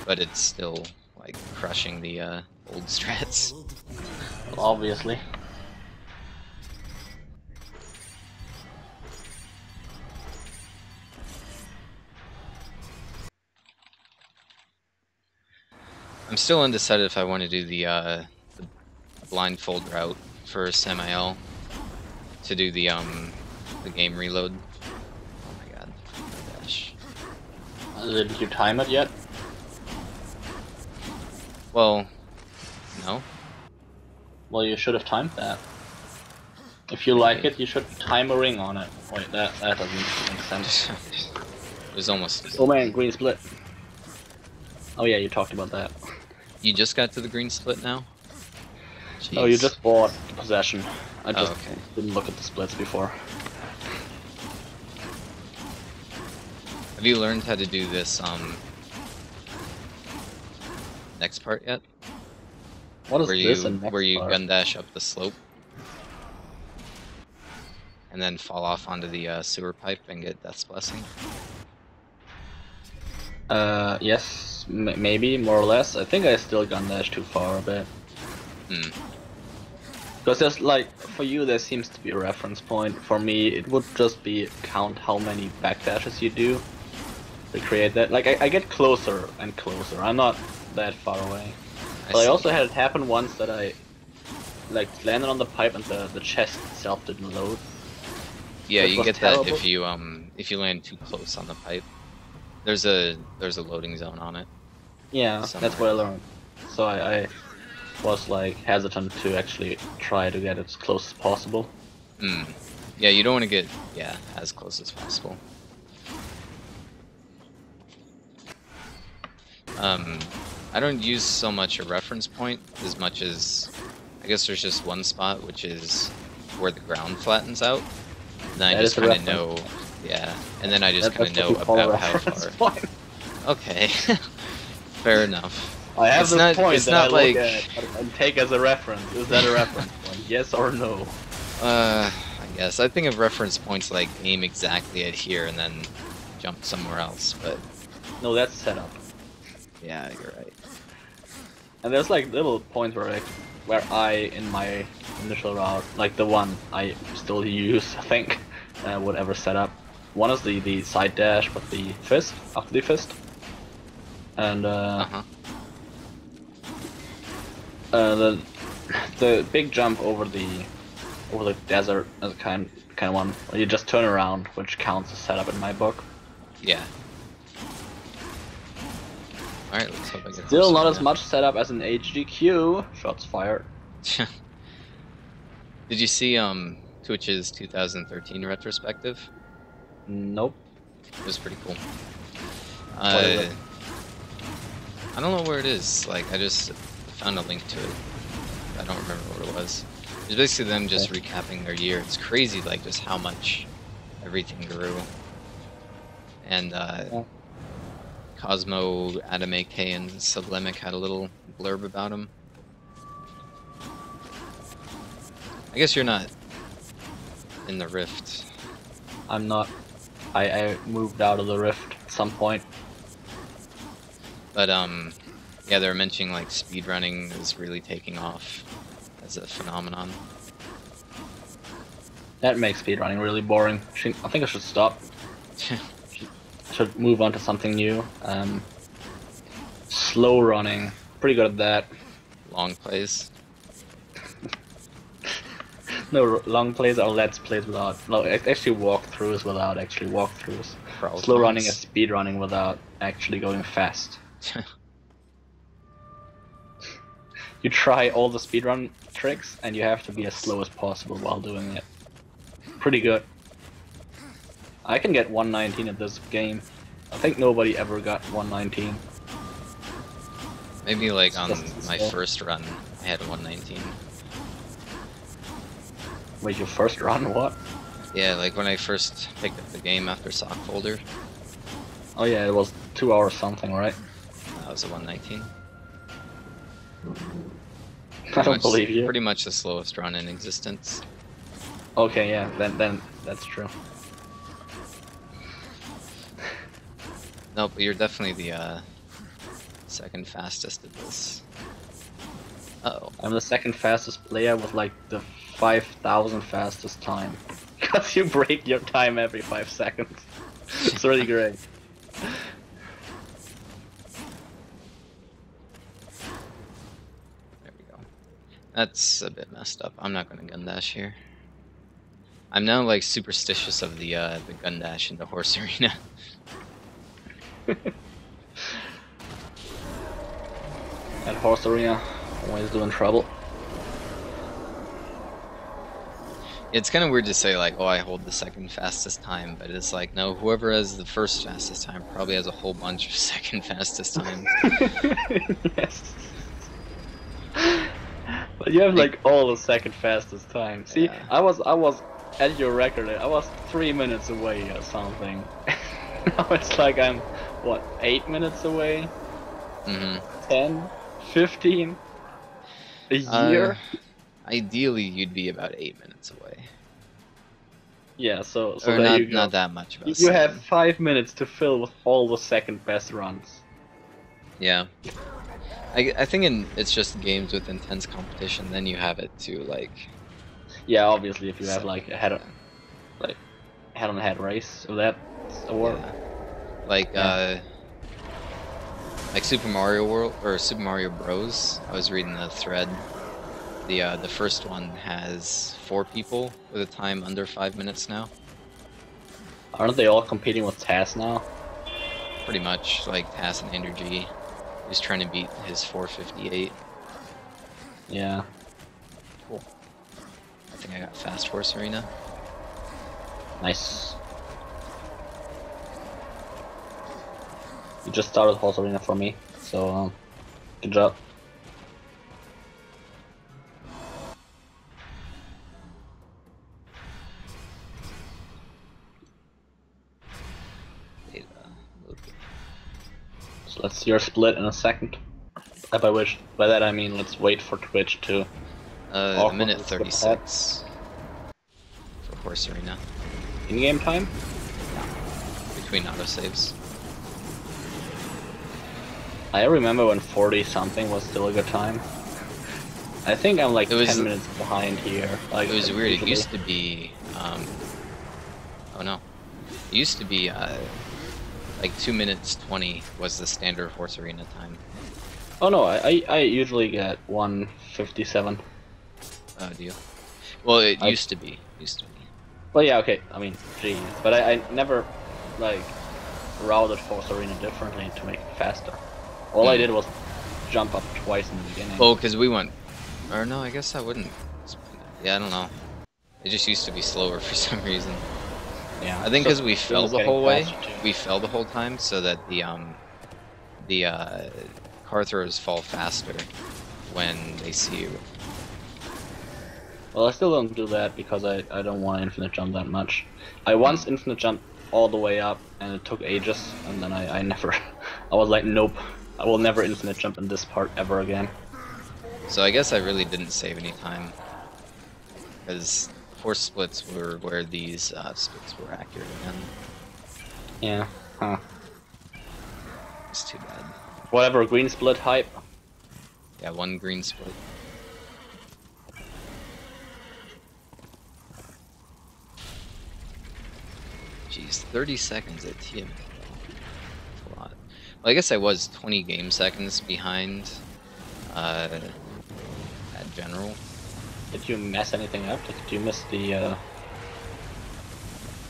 But it's still like crushing the old strats. Obviously. I'm still undecided if I want to do the blindfold route for Samael to do the game reload. Oh my god, dash. Did you time it yet? Well, no. Well, you should have timed that. If you like it, you should time a ring on it. Wait, that doesn't make sense. It was almost. Oh man, green split. Oh yeah, you talked about that. You just got to the green split now? Jeez. Oh, you just bought the possession. I just okay. didn't look at the splits before. Have you learned how to do this next part yet? What is this? Where you gun dash up the slope and then fall off onto the sewer pipe and get Death's Blessing? Yes, maybe, more or less. I think I still gun dash too far a bit. Hmm. Because there's like, for you there seems to be a reference point. For me, it would just be count how many backdashes you do to create that. Like, I get closer and closer. I'm not that far away. But I also had it happen once that I like landed on the pipe and the chest itself didn't load. Yeah, you get terrible. that if you land too close on the pipe. There's a loading zone on it. Yeah, somewhere. that's what I learned. So I was like hesitant to actually try to get as close as possible. Hmm. Yeah, you don't want to get as close as possible. I don't use so much a reference point as much as I guess there's just one spot which is where the ground flattens out. And then I just kind of know, and then I just kind of know about how far. Point. Okay, fair enough. I have It's this not- point it's that not I like- look at and take as a reference. Is that a reference point? Yes or no? I guess I think of reference points like aim exactly at here and then jump somewhere else, but No, that's setup. yeah, you're right. And there's like little points where I in my initial route, like the one I still use, I think, whatever setup. One is the side dash, but the fist after the fist, and the big jump over the desert is kind of one where you just turn around, which counts as setup in my book. Yeah. Alright, let's hope I get Still closer not to as that. much setup as an HGQ. Shots fired. Did you see Twitch's 2013 retrospective? Nope. It was pretty cool. What is it? I don't know where it is. Like, I just found a link to it. I don't remember what it was. It's basically them just recapping their year. It's crazy, like, just how much everything grew. And Cosmo, Adam AK, and Sublimic had a little blurb about him. I guess you're not in the Rift. I'm not. I moved out of the rift at some point. But yeah, they were mentioning like speedrunning is really taking off as a phenomenon. That makes speedrunning really boring. I think I should stop. I should move on to something new. Slow running. Pretty good at that. Long plays. No, long plays or let's plays without. No, actually walkthroughs without actually walkthroughs. Crawl Slow running times. is speed running without actually going fast. You try all the speedrun tricks and you have to be as slow as possible while doing it. Pretty good. I can get 119 at this game. I think nobody ever got 119. Maybe like on Just my slow. first run, I had 119. Wait, your first run? What? Yeah, like when I first picked up the game after Sock Folder, Oh yeah, it was 2 hours something, right? that was a 119. I don't believe you. Pretty much the slowest run in existence. Okay, yeah, then that's true. No, but you're definitely the second fastest at this. Uh-oh. I'm the second fastest player with like the 5,000 fastest time. Because you break your time every 5 seconds. It's really great. There we go. That's a bit messed up. I'm not gonna gun dash here. I'm now like superstitious of the gun dash in the horse arena. At horse arena, always doing trouble. It's kind of weird to say like, oh, I hold the second fastest time, but it's like, no, whoever has the first fastest time probably has a whole bunch of second fastest times. Yes. But you have like all the second fastest time. See, Yeah. I was at your record. I was 3 minutes away or something. Now it's like I'm what 8 minutes away. Mm-hmm. 10, 15. A year. Ideally, you'd be about 8 minutes away. Yeah. So Or there not, you go. not that much. About You have 7. 5 minutes to fill with all the second best runs. Yeah. I think it's just games with intense competition. Then you have it to like. Yeah, obviously if you have So- like a head-on-head race, if that's a word. Yeah. Like Super Mario World or Super Mario Bros. I was reading the thread. The first one has 4 people with a time under 5 minutes now. Aren't they all competing with Taz now? Pretty much like Tass and Andrew G. He's trying to beat his 4:58. Yeah. Cool. I think I got Fast Horse Arena. Nice. You just started Horse Arena for me, so good job. So let's see your split in a second. By that I mean let's wait for Twitch to. A minute let's skip ahead. 36 for Horse Arena In-game time? between autosaves. I remember when 40 something was still a good time. I think I'm like It was- 10 minutes behind here. Like It was weird. It usually. used to be. Oh no. It used to be like 2 minutes 20 was the standard Horse Arena time. Oh no, I usually get 1:57. Oh, do you? Well, it I- used to be. Well, yeah, okay. I mean, geez, but I never like routed Horse Arena differently to make it faster. All I did was jump up twice in the beginning. Oh, because we went. Or no, I guess I wouldn't. Yeah, I don't know. It just used to be slower for some reason. Yeah, I think so because we it fell was the getting whole way. faster, too. We fell the whole time, so that the car throwers fall faster when they see you. Well, I still don't do that because I don't want to infinite jump that much. I once infinite jumped all the way up and it took ages, and then I never. I was like, nope, I will never infinite jump in this part ever again. So I guess I really didn't save any time, because horse splits were where these splits were accurate again. Yeah, huh. It's too bad. Whatever, green split hype. Yeah, 1 green split. Jeez, 30 seconds at TM. That's a lot. Well, I guess I was 20 game seconds behind at general. Did you mess anything up? Did you miss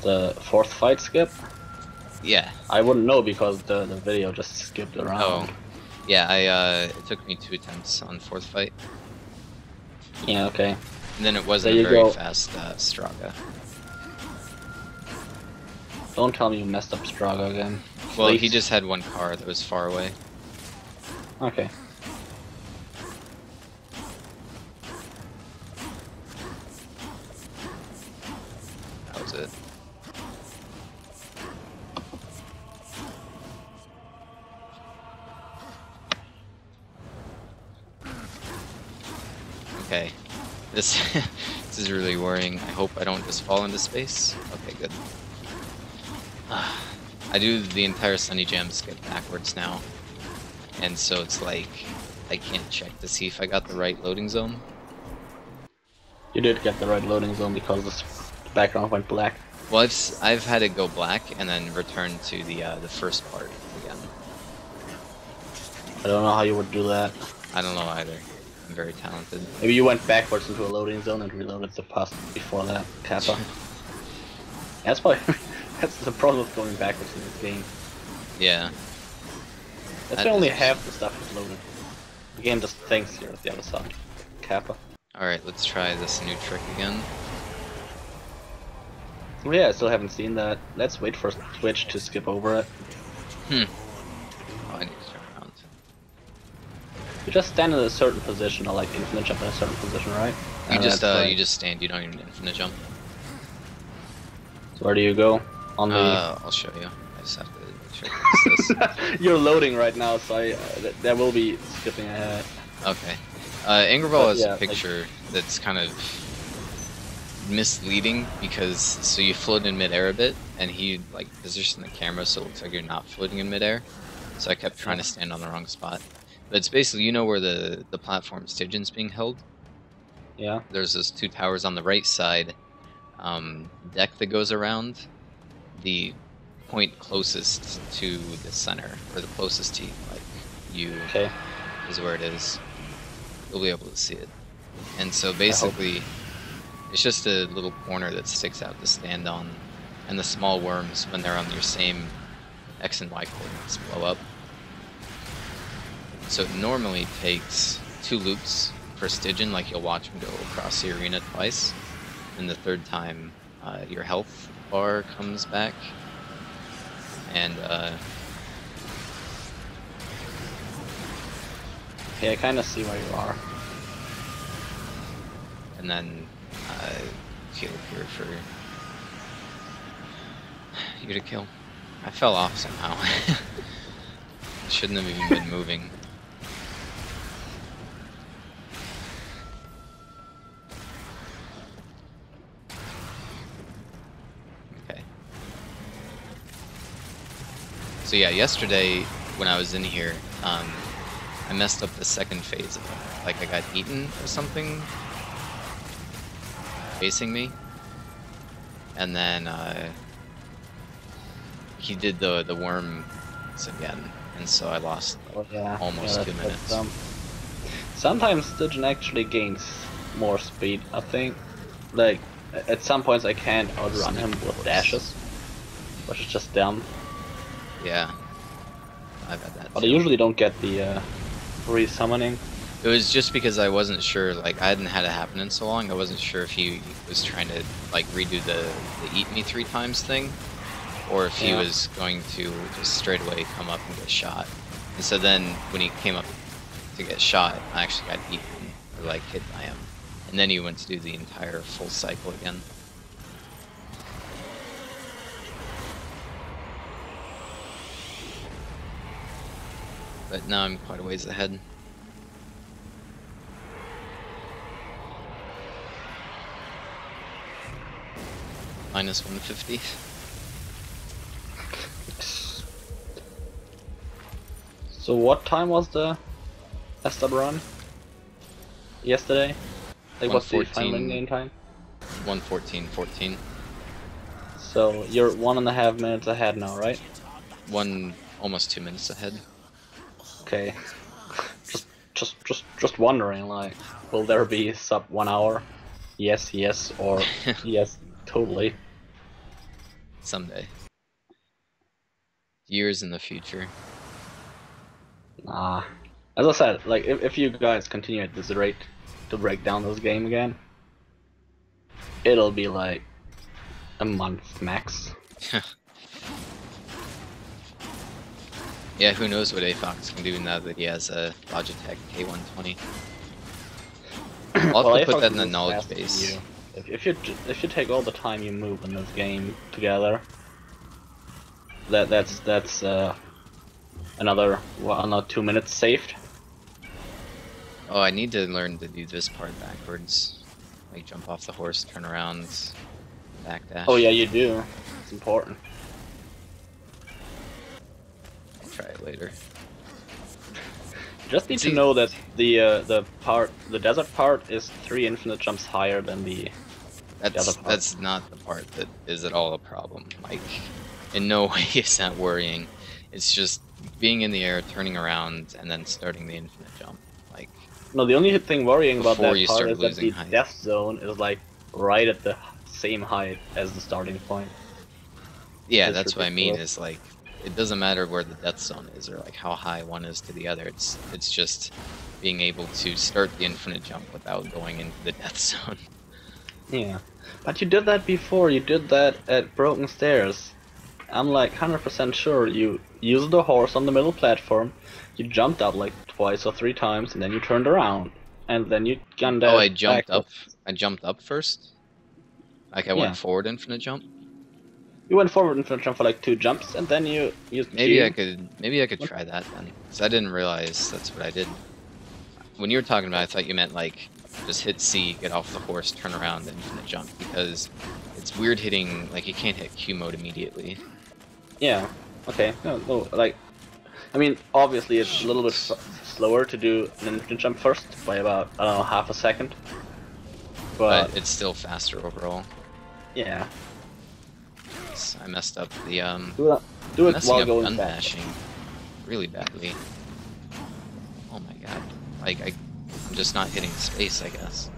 the fourth fight skip? Yeah. I wouldn't know because the video just skipped around. Oh. Yeah, it took me 2 attempts on 4th fight. Yeah, okay. And then it wasn't There a you very go. fast Straga. Don't tell me you messed up Straga again. Well, he Please. just had 1 car that was far away. Okay. That was it. Okay. This this is really worrying. I hope I don't just fall into space. Okay, good. I do the entire Sunny Jam skip backwards now. And so it's like I can't check to see if I got the right loading zone. You did get the right loading zone because the background went black. Well, I've had it go black and then return to the first part again. I don't know how you would do that. I don't know either. I'm very talented. Maybe you went backwards into a loading zone and reloaded the pass before that, Kappa. That's why. That's the problem with going backwards in this game. Yeah. That's only half the stuff is loaded. The game just thinks you're at the other side. Kappa. Alright, let's try this new trick again. Oh yeah, I still haven't seen that. Let's wait for Twitch to skip over it. Oh, I need to turn around. You just stand in a certain position, or like infinite jump in a certain position, right? You And just that's, you just stand, you don't even infinite jump. So where do you go? On the... I'll show you. I just have to make sure it's this. You're loading right now, so there will be skipping ahead. Okay. Angerval has yeah, a picture that's kind of misleading because so you float in midair a bit, and he like positioned the camera so it looks like you're not floating in midair. So I kept trying to stand on the wrong spot. But it's basically, you know where the platform Stygian's being held? Yeah. There's those two towers on the right side, deck that goes around. The point closest to the center, or the closest to like you, Okay. is where it is. You'll be able to see it. And so basically, it's just a little corner that sticks out to stand on, and the small worms, when they're on your same X and Y coordinates, blow up. So it normally takes 2 loops per Stygian, like you'll watch him go across the arena twice, and the third time your health bar comes back, and Okay, I kind of see where you are. and then heal here for you to kill. I fell off somehow. Shouldn't have even been moving. Okay. So yeah, yesterday when I was in here, I messed up the second phase of it. Like I got eaten or something facing me, and then he did the worms again, and so I lost like, almost 2 minutes. Sometimes Stygian actually gains more speed, I think. Like, at some points I can't outrun him with dashes, which is just dumb. Yeah, I've had that. But too. I usually don't get the re-summoning. It was just because I wasn't sure, like, I hadn't had it happen in so long, I wasn't sure if he was trying to, like, redo the eat me 3 times thing, or if he was going to just straight away come up and get shot. And so then, when he came up to get shot, I actually got eaten, or, like, hit by him. And then he went to do the entire full cycle again. But now I'm quite a ways ahead. Minus 150. So what time was the Esther run? Yesterday? Like what's the final in-game time? 1:14:14. So you're 1.5 minutes ahead now, right? Almost 2 minutes ahead. Okay. Just wondering, like, will there be sub 1 hour? Yes, or yes, totally. Someday. Years in the future. Nah. As I said, like, if you guys continue at this rate to break down this game again, it'll be like a month max. Yeah, who knows what AFOX can do now that he has a Logitech K120. I'll have to put that in the knowledge base. If you take all the time you move in this game together, that's another 2 minutes saved. Oh, I need to learn to do this part backwards. Like jump off the horse, turn around, backdash. Oh yeah, you do. It's important. I'll try it later. You just need to know that the desert part is 3 infinite jumps higher than the other part. That's not the part that is at all a problem. Like, in no way is that worrying. It's just being in the air, turning around, and then starting the infinite jump. Like, no, the only thing worrying about that you part start is that the height. death zone is like right at the same height as the starting point. Yeah, It's that's what I mean. ridiculous. Is like, it doesn't matter where the death zone is or like how high one is to the other. It's just being able to start the infinite jump without going into the death zone. Yeah, but you did that before. You did that at Broken Stairs. I'm like 100% sure you used the horse on the middle platform. You jumped up like twice or 3 times, and then you turned around, and then you gunned Oh, out. I jumped up. I jumped up first. Like I Yeah. went forward infinite jump. You went forward in front for like 2 jumps, and then you used Maybe Q. I could try that then, because I didn't realize that's what I did. When you were talking about it, I thought you meant like just hit C, get off the horse, turn around, infinite jump, because it's weird hitting, like you can't hit Q mode immediately. Yeah. Okay. No, like, I mean, obviously it's a little bit slower to do an infinite jump first by about, I don't know, half a second. But it's still faster overall. Yeah. I messed up the Do it messing while up going gun back. bashing really badly. Oh my god. Like I'm just not hitting space, I guess.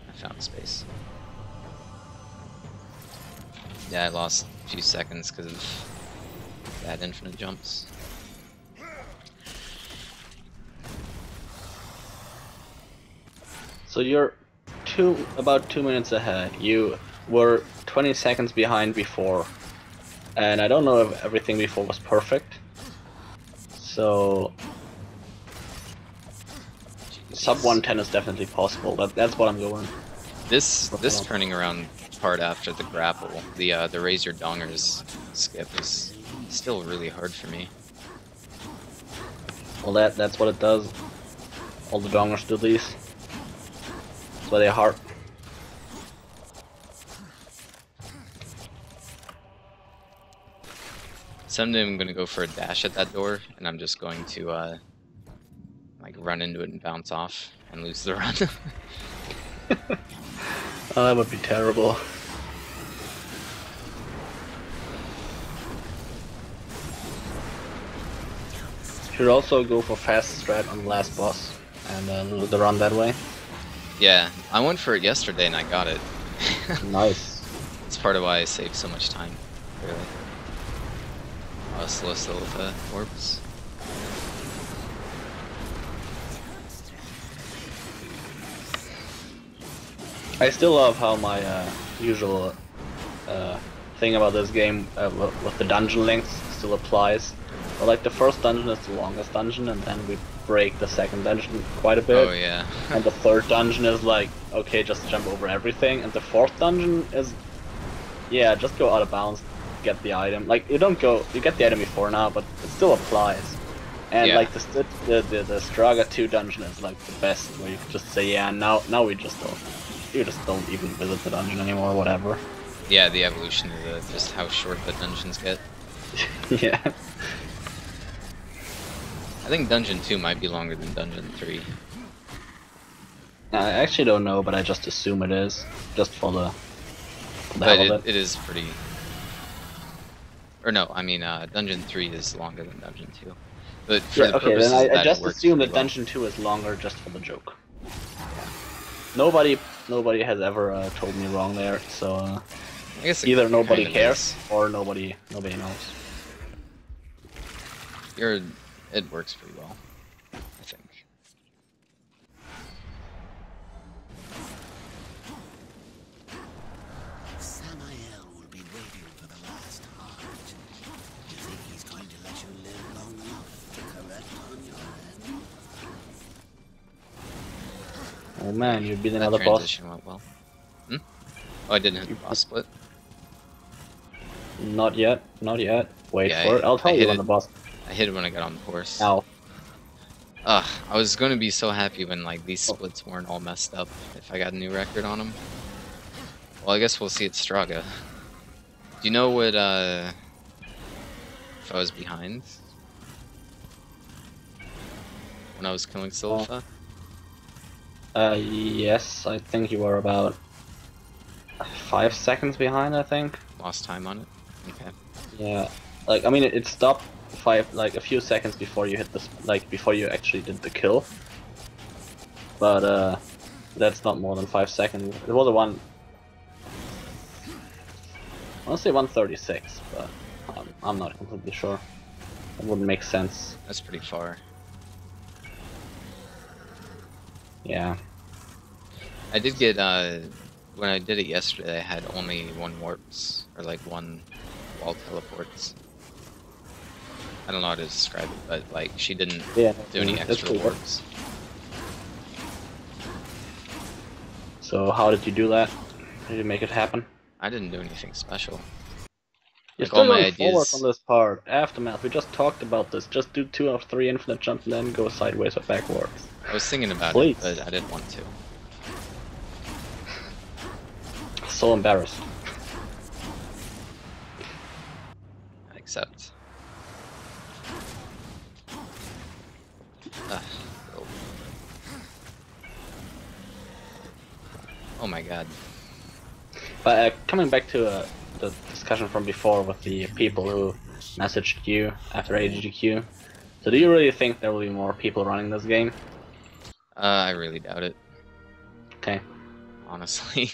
I found space. Yeah, I lost a few seconds because of bad infinite jumps. So you're about 2 minutes ahead. You were 20 seconds behind before, and I don't know if everything before was perfect. So sub 110 is definitely possible. That's what I'm going. This turning around part after the grapple, the raise your dongers skip is still really hard for me. Well, that's what it does. All the dongers do these. That's why they're hard. Someday I'm gonna go for a dash at that door, and I'm just going to like run into it and bounce off and lose the run. Oh, that would be terrible. Should also go for fast strat on the last boss and lose the run that way. Yeah, I went for it yesterday and I got it. Nice. That's part of why I saved so much time, really. Slow still with the orbs. I still love how my usual thing about this game with the dungeon lengths still applies. But like the first dungeon is the longest dungeon, and then we break the second dungeon quite a bit. Oh yeah. And the third dungeon is like, okay, just jump over everything. And the fourth dungeon is, yeah, just go out of bounds, get the item. Like you get the item before now, but it still applies. And Yeah. like the Straga 2 dungeon is like the best, where you can just say, yeah, now we just don't even visit the dungeon anymore, whatever. Yeah, the evolution of just how short the dungeons get. Yeah. I think Dungeon 2 might be longer than Dungeon 3. I actually don't know, but I just assume it is, just for the But hell of it. it is pretty... Or no, I mean, Dungeon 3 is longer than Dungeon 2. But for Yeah, the okay, purposes then I that it just works assume that pretty well. Dungeon 2 is longer just for the joke. Nobody has ever told me wrong there, so I guess it either nobody kind of cares is. or nobody knows. It works pretty well, I think. Samael will be waiting for the last heart. You think he's going to let you live long enough? Oh man, you beat That another boss. transition went well. Hmm? Oh, I didn't hit the boss split. Not yet, not yet. Wait Yeah, for it. I'll tell I you hit when it. the boss. I hit it when I got on the horse. Ow. Ugh, I was gonna be so happy when like these splits weren't all messed up if I got a new record on them. Well, I guess we'll see at Straga. Do you know what, if I was behind? When I was killing Silva? Yes, I think you were about 5 seconds behind, I think. Lost time on it? Okay. Yeah, like, I mean, it stopped a few seconds before you hit this, like, before you actually did the kill. But, that's not more than 5 seconds. It was a one... I want to say 136, but I'm not completely sure. It wouldn't make sense. That's pretty far. Yeah. I did get, when I did it yesterday, I had only 1 warps, or like 1 wall teleports. I don't know how to describe it, but like, she didn't do any extra warps. So how did you do that? Did you make it happen? I didn't do anything special. You're Like, still all my going forward ideas... on this part. Aftermath, we just talked about this. Just do 2 or 3 infinite jumps and then go sideways or backwards. I was thinking about Please. it, but I didn't want to. So embarrassed. Except... Oh my god. But coming back to the discussion from before with the people who messaged you after AGDQ, so do you really think there will be more people running this game? I really doubt it, Okay. honestly.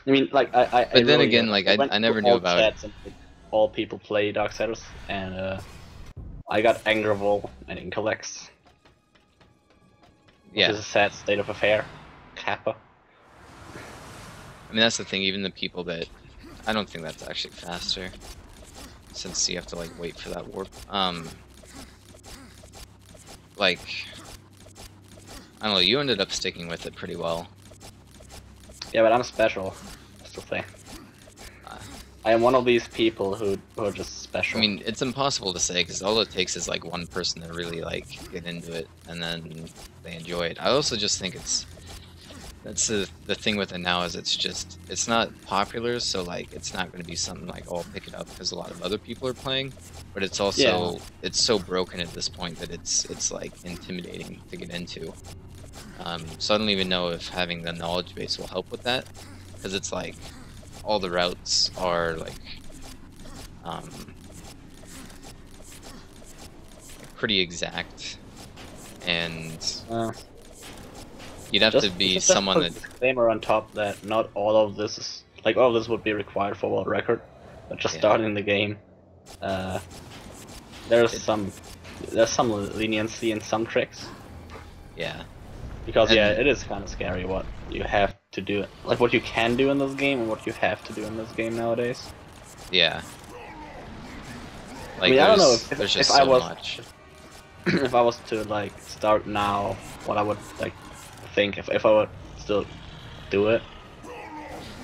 I mean, like, But then again, like, I never knew about it. And all people play Darksiders, and I got Angervol and Incolex. Which Yeah. is a sad state of affair. Kappa. I mean, that's the thing, even the people that... I don't think that's actually faster. Since you have to, like, wait for that warp. Like... I don't know, you ended up sticking with it pretty well. Yeah, but I'm special. That's the thing. I am one of these people who are just special. I mean, it's impossible to say, because all it takes is, like, one person to really, like, get into it, and then they enjoy it. I also just think it's... That's the thing with it now, is it's not popular, so like it's not going to be something like, oh, I'll pick it up because a lot of other people are playing, but it's also it's so broken at this point that it's like intimidating to get into. So I don't even know if having the knowledge base will help with that, because it's like all the routes are like pretty exact, and you'd have to be someone that... Disclaimer on top that not all of this is... Like, all of this would be required for world record, but just starting the game. There's some leniency in some tricks. Yeah. Because, it is kind of scary what you have to do. Like, what you can do in this game and what you have to do in this game nowadays. Yeah. Like, I mean, I don't know there's just if so I was... much. If I was to, like, start now, what I would, like, think if I would still do it.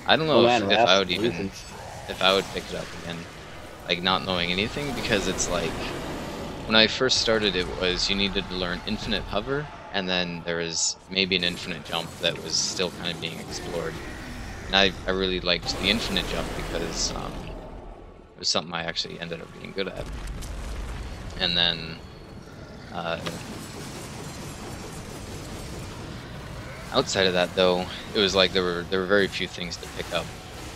I don't know man, if I would reasons. if I would pick it up again, like not knowing anything, because it's like when I first started it was you needed to learn infinite hover, and then there was maybe an infinite jump that was still kind of being explored. And I really liked the infinite jump because it was something I actually ended up being good at. And then outside of that, though, it was like there were very few things to pick up,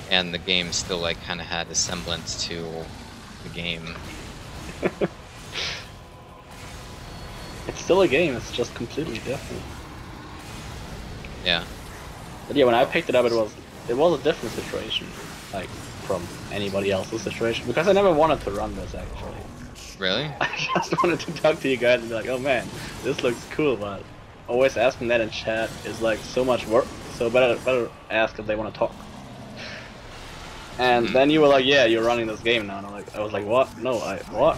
and the game still like kind of had a semblance to the game. It's still a game. It's just completely different. Yeah. But yeah, when I picked it up, it was a different situation, like from anybody else's situation, because I never wanted to run this actually. Really? I just wanted to talk to you guys and be like, oh man, this looks cool, but always asking that in chat is like so much work, so better ask if they want to talk. And then you were like, yeah, you're running this game now, and I was like, what? No, what?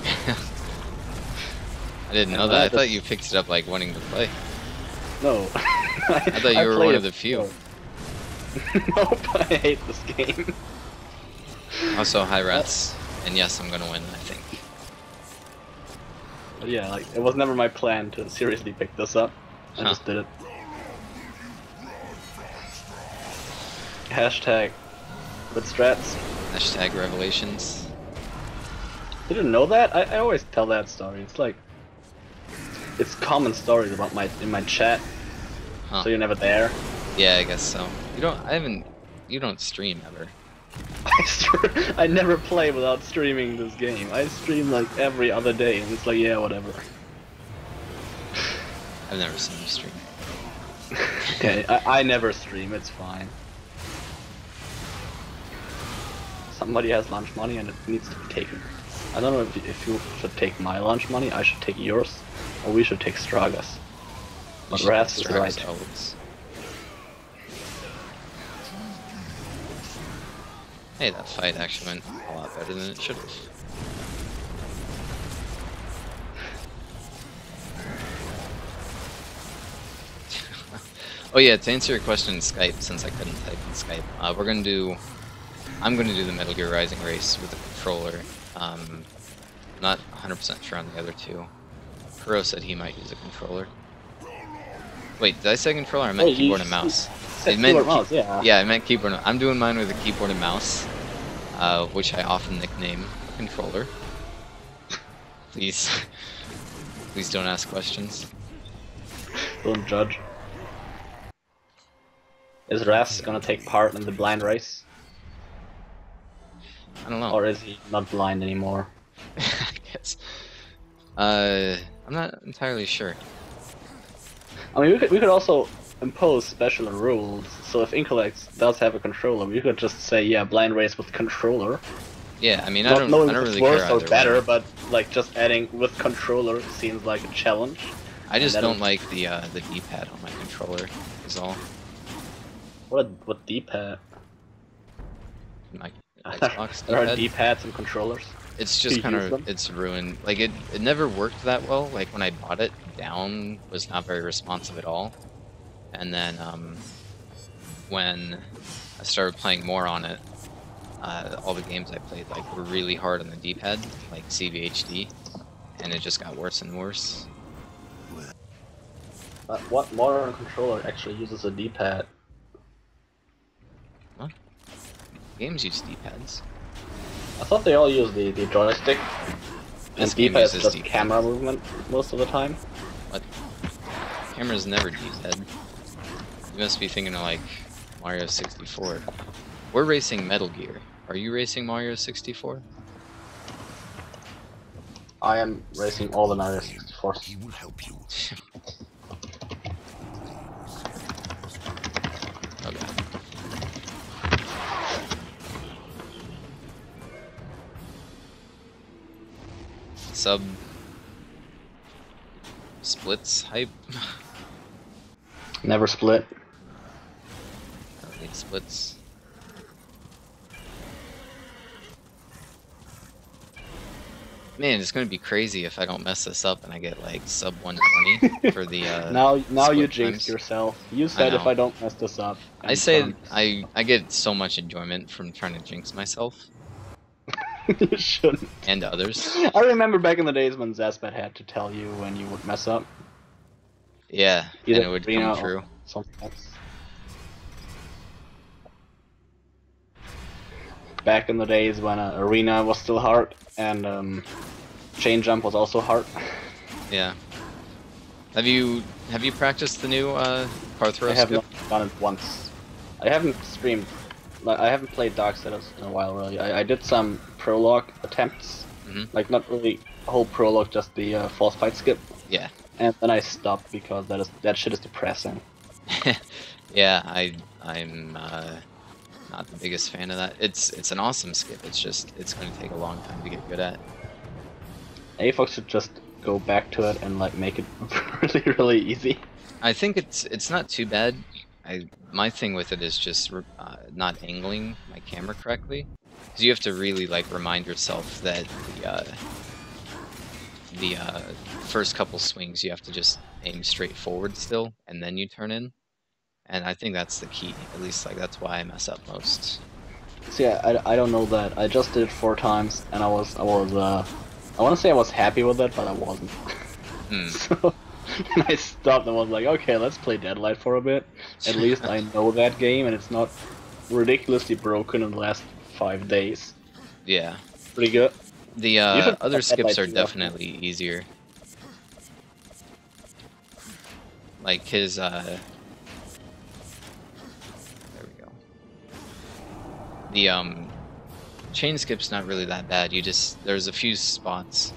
I didn't know that. I thought you picked it up like wanting to play. No. I thought you were one of the few. Nope, I hate this game. Also, hi rats, and yes, I'm gonna win, I think. But yeah, like, it was never my plan to seriously pick this up. I just did it. Hashtag with strats. Hashtag revelations. You didn't know that? I always tell that story. It's like, it's common stories about in my chat. Huh. So you're never there. Yeah, I guess so. You don't stream ever. I never play without streaming this game. I stream like every other day, and it's like, yeah, whatever. I've never seen you stream. Okay, I never stream, it's fine. Somebody has lunch money and it needs to be taken. I don't know if you should take my lunch money, I should take yours, or we should take Straga's. But Raz is right. Hey, that fight actually went a lot better than it should have. Oh yeah, to answer your question in Skype, since I couldn't type in Skype, I'm gonna do the Metal Gear Rising race with a controller. Not 100% sure on the other two. Kuro said he might use a controller. Wait, did I say controller? I meant keyboard and mouse. I meant mouse, yeah. Yeah, I meant keyboard. I'm doing mine with a keyboard and mouse, which I often nickname controller. Please, please don't ask questions. Don't judge. Is Raz gonna take part in the blind race? I don't know. Or is he not blind anymore? I guess. I'm not entirely sure. I mean, we could also impose special rules. So if Incolex does have a controller, we could just say, yeah, blind race with controller. Yeah, I mean, I don't really care worse or either better, way. but like just adding with controller seems like a challenge. I just don't like the D-pad on my controller. Is all. What D-pad? My Xbox There are D-pad. D-pads and controllers. It's just kind of, it's ruined. Like, it never worked that well. Like, when I bought it, down was not very responsive at all. And then, when I started playing more on it, all the games I played, like, were really hard on the D-pad, like CVHD, and it just got worse and worse. But what modern controller actually uses a D-pad? What? Games use D-pads. I thought they all use the joystick, and D-pad is just D-pad. camera movement most of the time. What? Camera's never D-pad. You must be thinking of like Mario 64. We're racing Metal Gear. Are you racing Mario 64? I am racing all the Mario 64s. He will help you. Okay. Sub splits hype. Never split. I don't need splits. Man, it's gonna be crazy if I don't mess this up and I get like sub 120 for the now you split jinxed times. yourself. You said if know. I don't mess this up. I say I get so much enjoyment from trying to jinx myself You shouldn't. and others. I remember back in the days when Zaspat had to tell you when you would mess up. Yeah, and Either it would Arena come or true. Something else. Back in the days when Arena was still hard and chain jump was also hard. Yeah. Have you practiced the new car throw I have skip? not done it once. I haven't streamed. Like, I haven't played Darksiders in a while, really. I did some prologue attempts, like not really a whole prologue, just the false fight skip, Yeah. and then I stopped because that shit is depressing. Yeah, I'm not the biggest fan of that. It's an awesome skip. It's just it's going to take a long time to get good at. AFOX should just go back to it and like make it really easy. I think it's not too bad. My thing with it is just not angling my camera correctly, because you have to really like remind yourself that the first couple swings you have to just aim straight forward still, and then you turn in. And I think that's the key. At least like that's why I mess up most. See, I don't know that. I just did it 4 times, and I want to say I was happy with it, but I wasn't. So I stopped and was like, okay, let's play Deadlight for a bit. At least I know that game, and it's not ridiculously broken in the last 5 days. Yeah. Pretty good. The other skips are definitely easier. Like his there we go. The chain skip's not really that bad. You just there's a few spots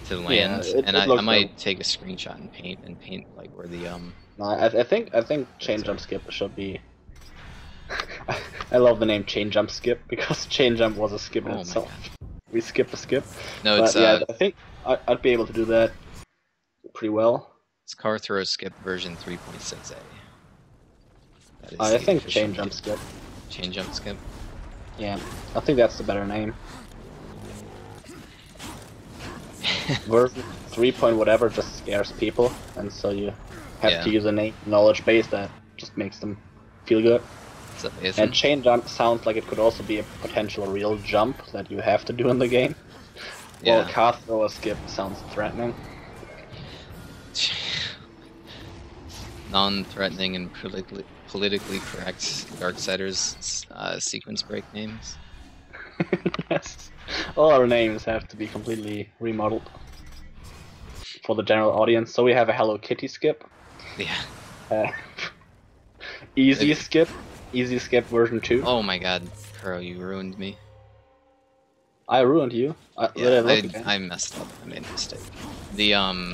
to land, and I might take a screenshot and paint like where the No, I think chain jump skip should be. I love the name chain jump skip because chain jump was a skip in itself. We skipped a skip. No, but it's yeah. I think I'd be able to do that pretty well. It's car throw skip version 3.6a. I think chain jump skip. Chain jump skip. Yeah, I think that's the better name. Version 3. Whatever just scares people, and so you have to use a knowledge base that just makes them feel good. And chain jump sounds like it could also be a potential real jump that you have to do in the game. While car throw or skip sounds threatening. Non-threatening and politically correct Darksiders sequence break names. Yes, all our names have to be completely remodeled for the general audience. So we have a Hello Kitty skip. Yeah. Easy skip. Easy skip version 2. Oh my god, Kuro, you ruined me. I ruined you? I messed up. I made a mistake. The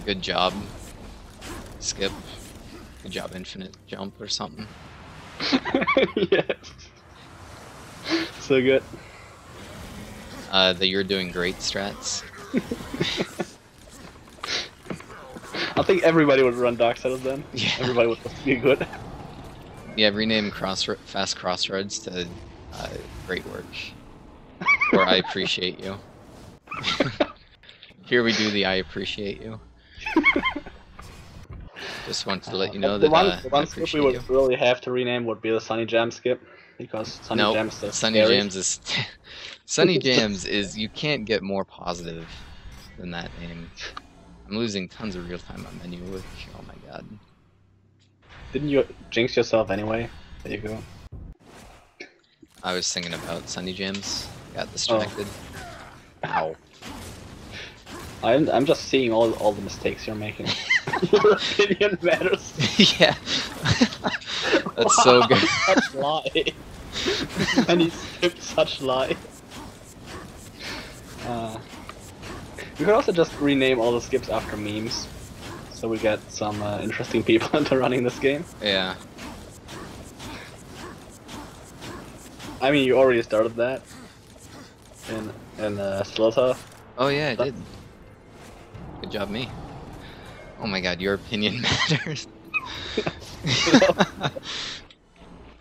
good job skip. Good job infinite jump or something. Yes. So good. The you're doing great strats. I think everybody would run Darksiders then. Yeah. Everybody would be good. Yeah, rename Fast Crossroads to Great Work. Or I Appreciate You. Here we do the I Appreciate You. Just wanted to let you know that the one skip we would really have to rename would be the Sunny Jam skip. Because Sunny Jams is Sunny scary. Jams is... Sunny Jams is... You can't get more positive than that name. I'm losing tons of real-time on menu with... Oh my god. Didn't you jinx yourself anyway? There you go. I was thinking about Sunny Jams. Got distracted. Ow. I'm just seeing all the mistakes you're making. Your opinion matters. Yeah. That's so good. Such lie. And he skipped such lie. We could also just rename all the skips after memes, so we get some interesting people into running this game. Yeah. I mean, you already started that in Slither. Oh yeah, I did. Good job, me. Oh my god, your opinion matters.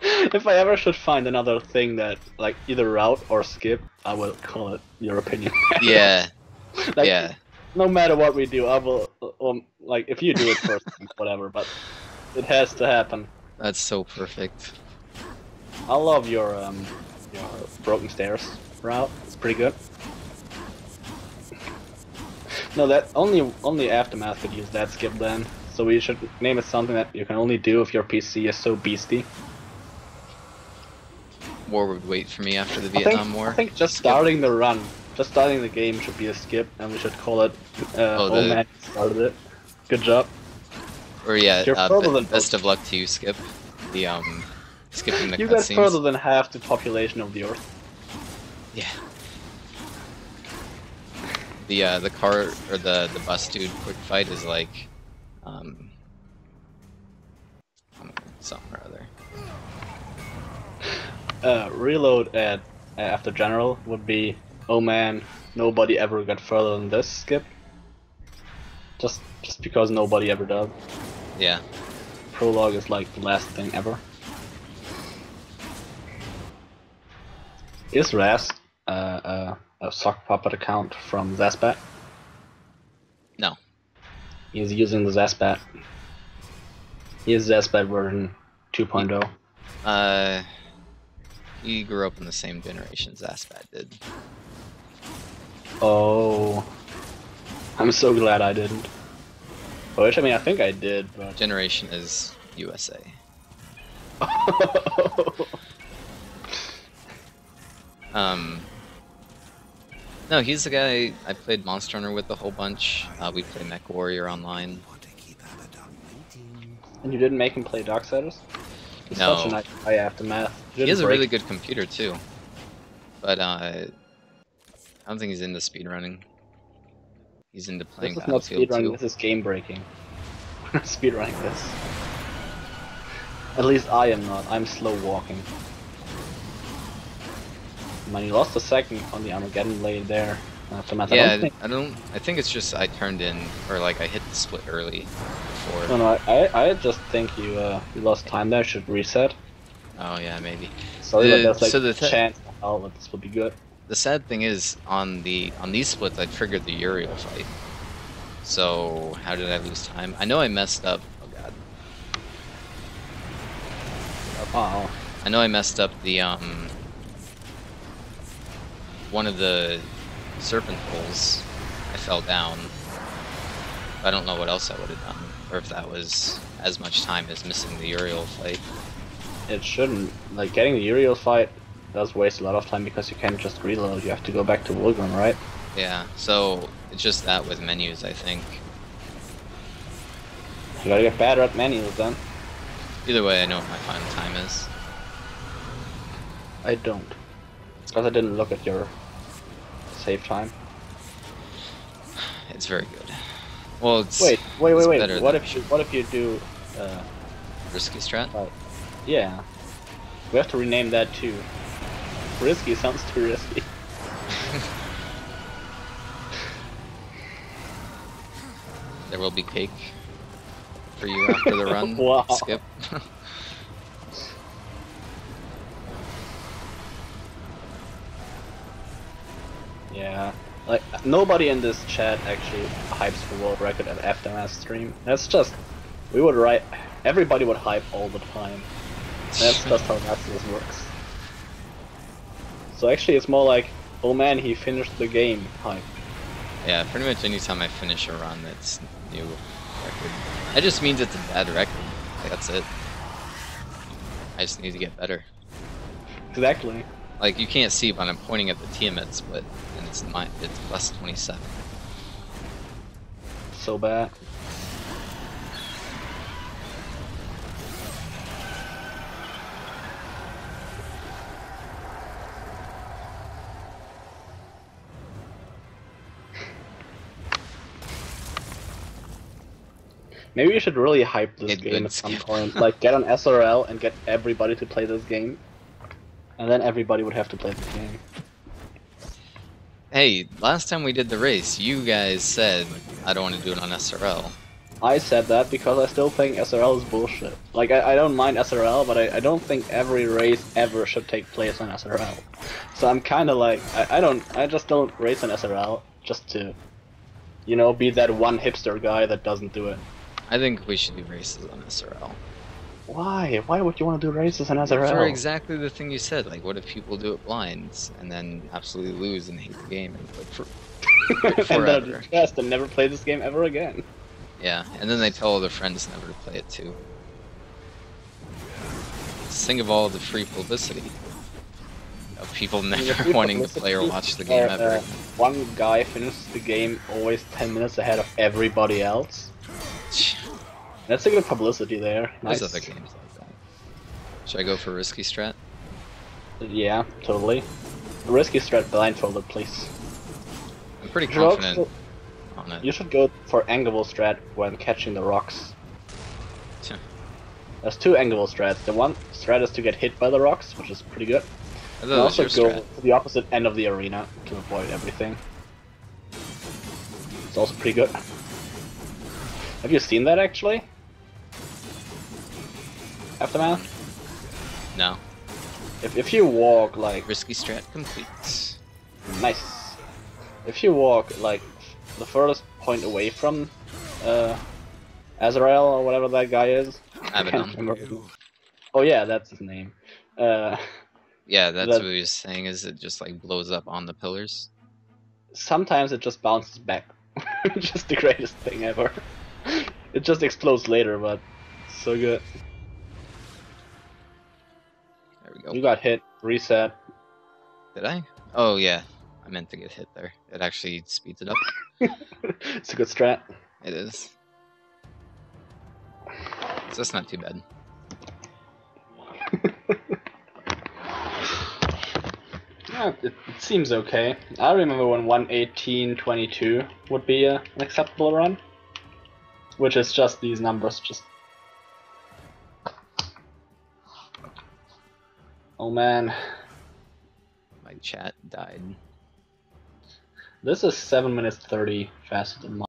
If I ever should find another thing that, like, either route or skip, I will call it your opinion matters. Yeah. Like, yeah. No matter what we do, I will, like, if you do it first, whatever, but it has to happen. That's so perfect. I love your Broken Stairs route. It's pretty good. No, that only Aftermath could use that skip then. So we should name it something that you can only do if your PC is so beastie. War would wait for me after the Vietnam War. I think just starting the run, just starting the game should be a skip, and we should call it "Oh man, started it. Good job." Or yeah, best of luck to you, Skip. The skipping the cutscenes. You get further than half the population of the Earth. Yeah. The car or the bus dude quick fight is like something or other. Reload after general would be, oh man, nobody ever got further than this skip. Just because nobody ever does. Yeah. Prologue is like the last thing ever. Is Raz a sock puppet account from Zaspat? No. He's using the Zaspat. He is Zaspat version 2.0. He grew up in the same generation as Aspat did. Oh. I'm so glad I didn't. Which, I mean, I think I did, but... Generation is USA. No, he's the guy I played Monster Hunter with a whole bunch. We play Mech Warrior online. And you didn't make him play Darksiders? He's No. such a nice guy aftermath. He has a really good computer too. But I don't think he's into speedrunning. He's into playing This is not Battlefield speedrunning, 2. this is game breaking. Speedrunning this. At least I am not, I'm slow walking. Man, you lost a second on the Armageddon blade there. Aftermath. Yeah, I I think it's just I turned in, or like I hit the split early before. no, I just think you lost time there, should reset. Oh yeah, maybe. Sorry, but there's like so the a chance that this will be good. The sad thing is, on these splits, I triggered the Uriel fight. So how did I lose time? I know I messed up. Oh god. Wow. I know I messed up the one of the serpent poles. I fell down. I don't know what else I would have done, or if that was as much time as missing the Uriel fight. It shouldn't. Like, getting the Uriel fight does waste a lot of time because you can't just reload, you have to go back to Vulgrim, right? Yeah, so it's just that with menus, I think. You gotta get better at menus then. Either way, I know what my final time is. I don't. Because I didn't look at your save time. It's very good. Well, it's Wait. better What than if you do risky strat? yeah. We have to rename that too. Risky sounds too risky. There will be cake for you after the run. Wow. Skip. Yeah. Like, nobody in this chat actually hypes for world record at Aftermath stream. That's just, we would write, everybody would hype all the time. That's just how Naxxus works. So actually it's more like, oh man, he finished the game hype. Yeah, pretty much anytime I finish a run, it's new record. That just means it's a bad record. Like, that's it. I just need to get better. Exactly. Like, you can't see, but I'm pointing at the Tiamat split, and it's plus 27. So bad. Maybe you should really hype this Get game good at some skip. point. Like, get on SRL and get everybody to play this game. And then everybody would have to play the game. Hey, last time we did the race, you guys said, I don't want to do it on SRL. I said that because I still think SRL is bullshit. Like, I don't mind SRL, but I don't think every race ever should take place on SRL. So I'm kinda like, I just don't race on SRL just to, you know, be that one hipster guy that doesn't do it. I think we should do races on SRL. Why? Why would you want to do races on SRL? For exactly the thing you said, like, what if people do it blind, and then absolutely lose and hate the game, and like, and then forever. depressed and never play this game ever again. Yeah, and then they tell all their friends never to play it too. Just think of all the free publicity of people never wanting to play or watch the game ever. One guy finishes the game always 10 minutes ahead of everybody else. That's a good publicity there. There's Nice. other games like that. Should I go for risky strat? Yeah, totally. Risky strat blindfolded, please. I'm pretty You should confident also- on it. You should go for Anvil strat when catching the rocks. Tch. There's two Anvil strats. The one strat is to get hit by the rocks, which is pretty good. I You thought it was also your go strat. to the opposite end of the arena to avoid everything. It's also pretty good. Have you seen that actually? Aftermath? No. If you walk like Risky strat complete. nice. If you walk like the furthest point away from Azrael or whatever that guy is. Abaddon. Oh yeah, that's his name. Yeah, that's That- what he was saying, is it just like blows up on the pillars. Sometimes it just bounces back. Just the greatest thing ever. It just explodes later, but so good. There we go. You got hit, reset. Did I? Oh yeah, I meant to get hit there. It actually speeds it up. It's a good strat. It is. So that's not too bad. Yeah, it seems okay. I remember when 1:18:22 would be an acceptable run. Which is just these numbers, just... Oh man. My chat died. This is 7 minutes 30 faster than mine.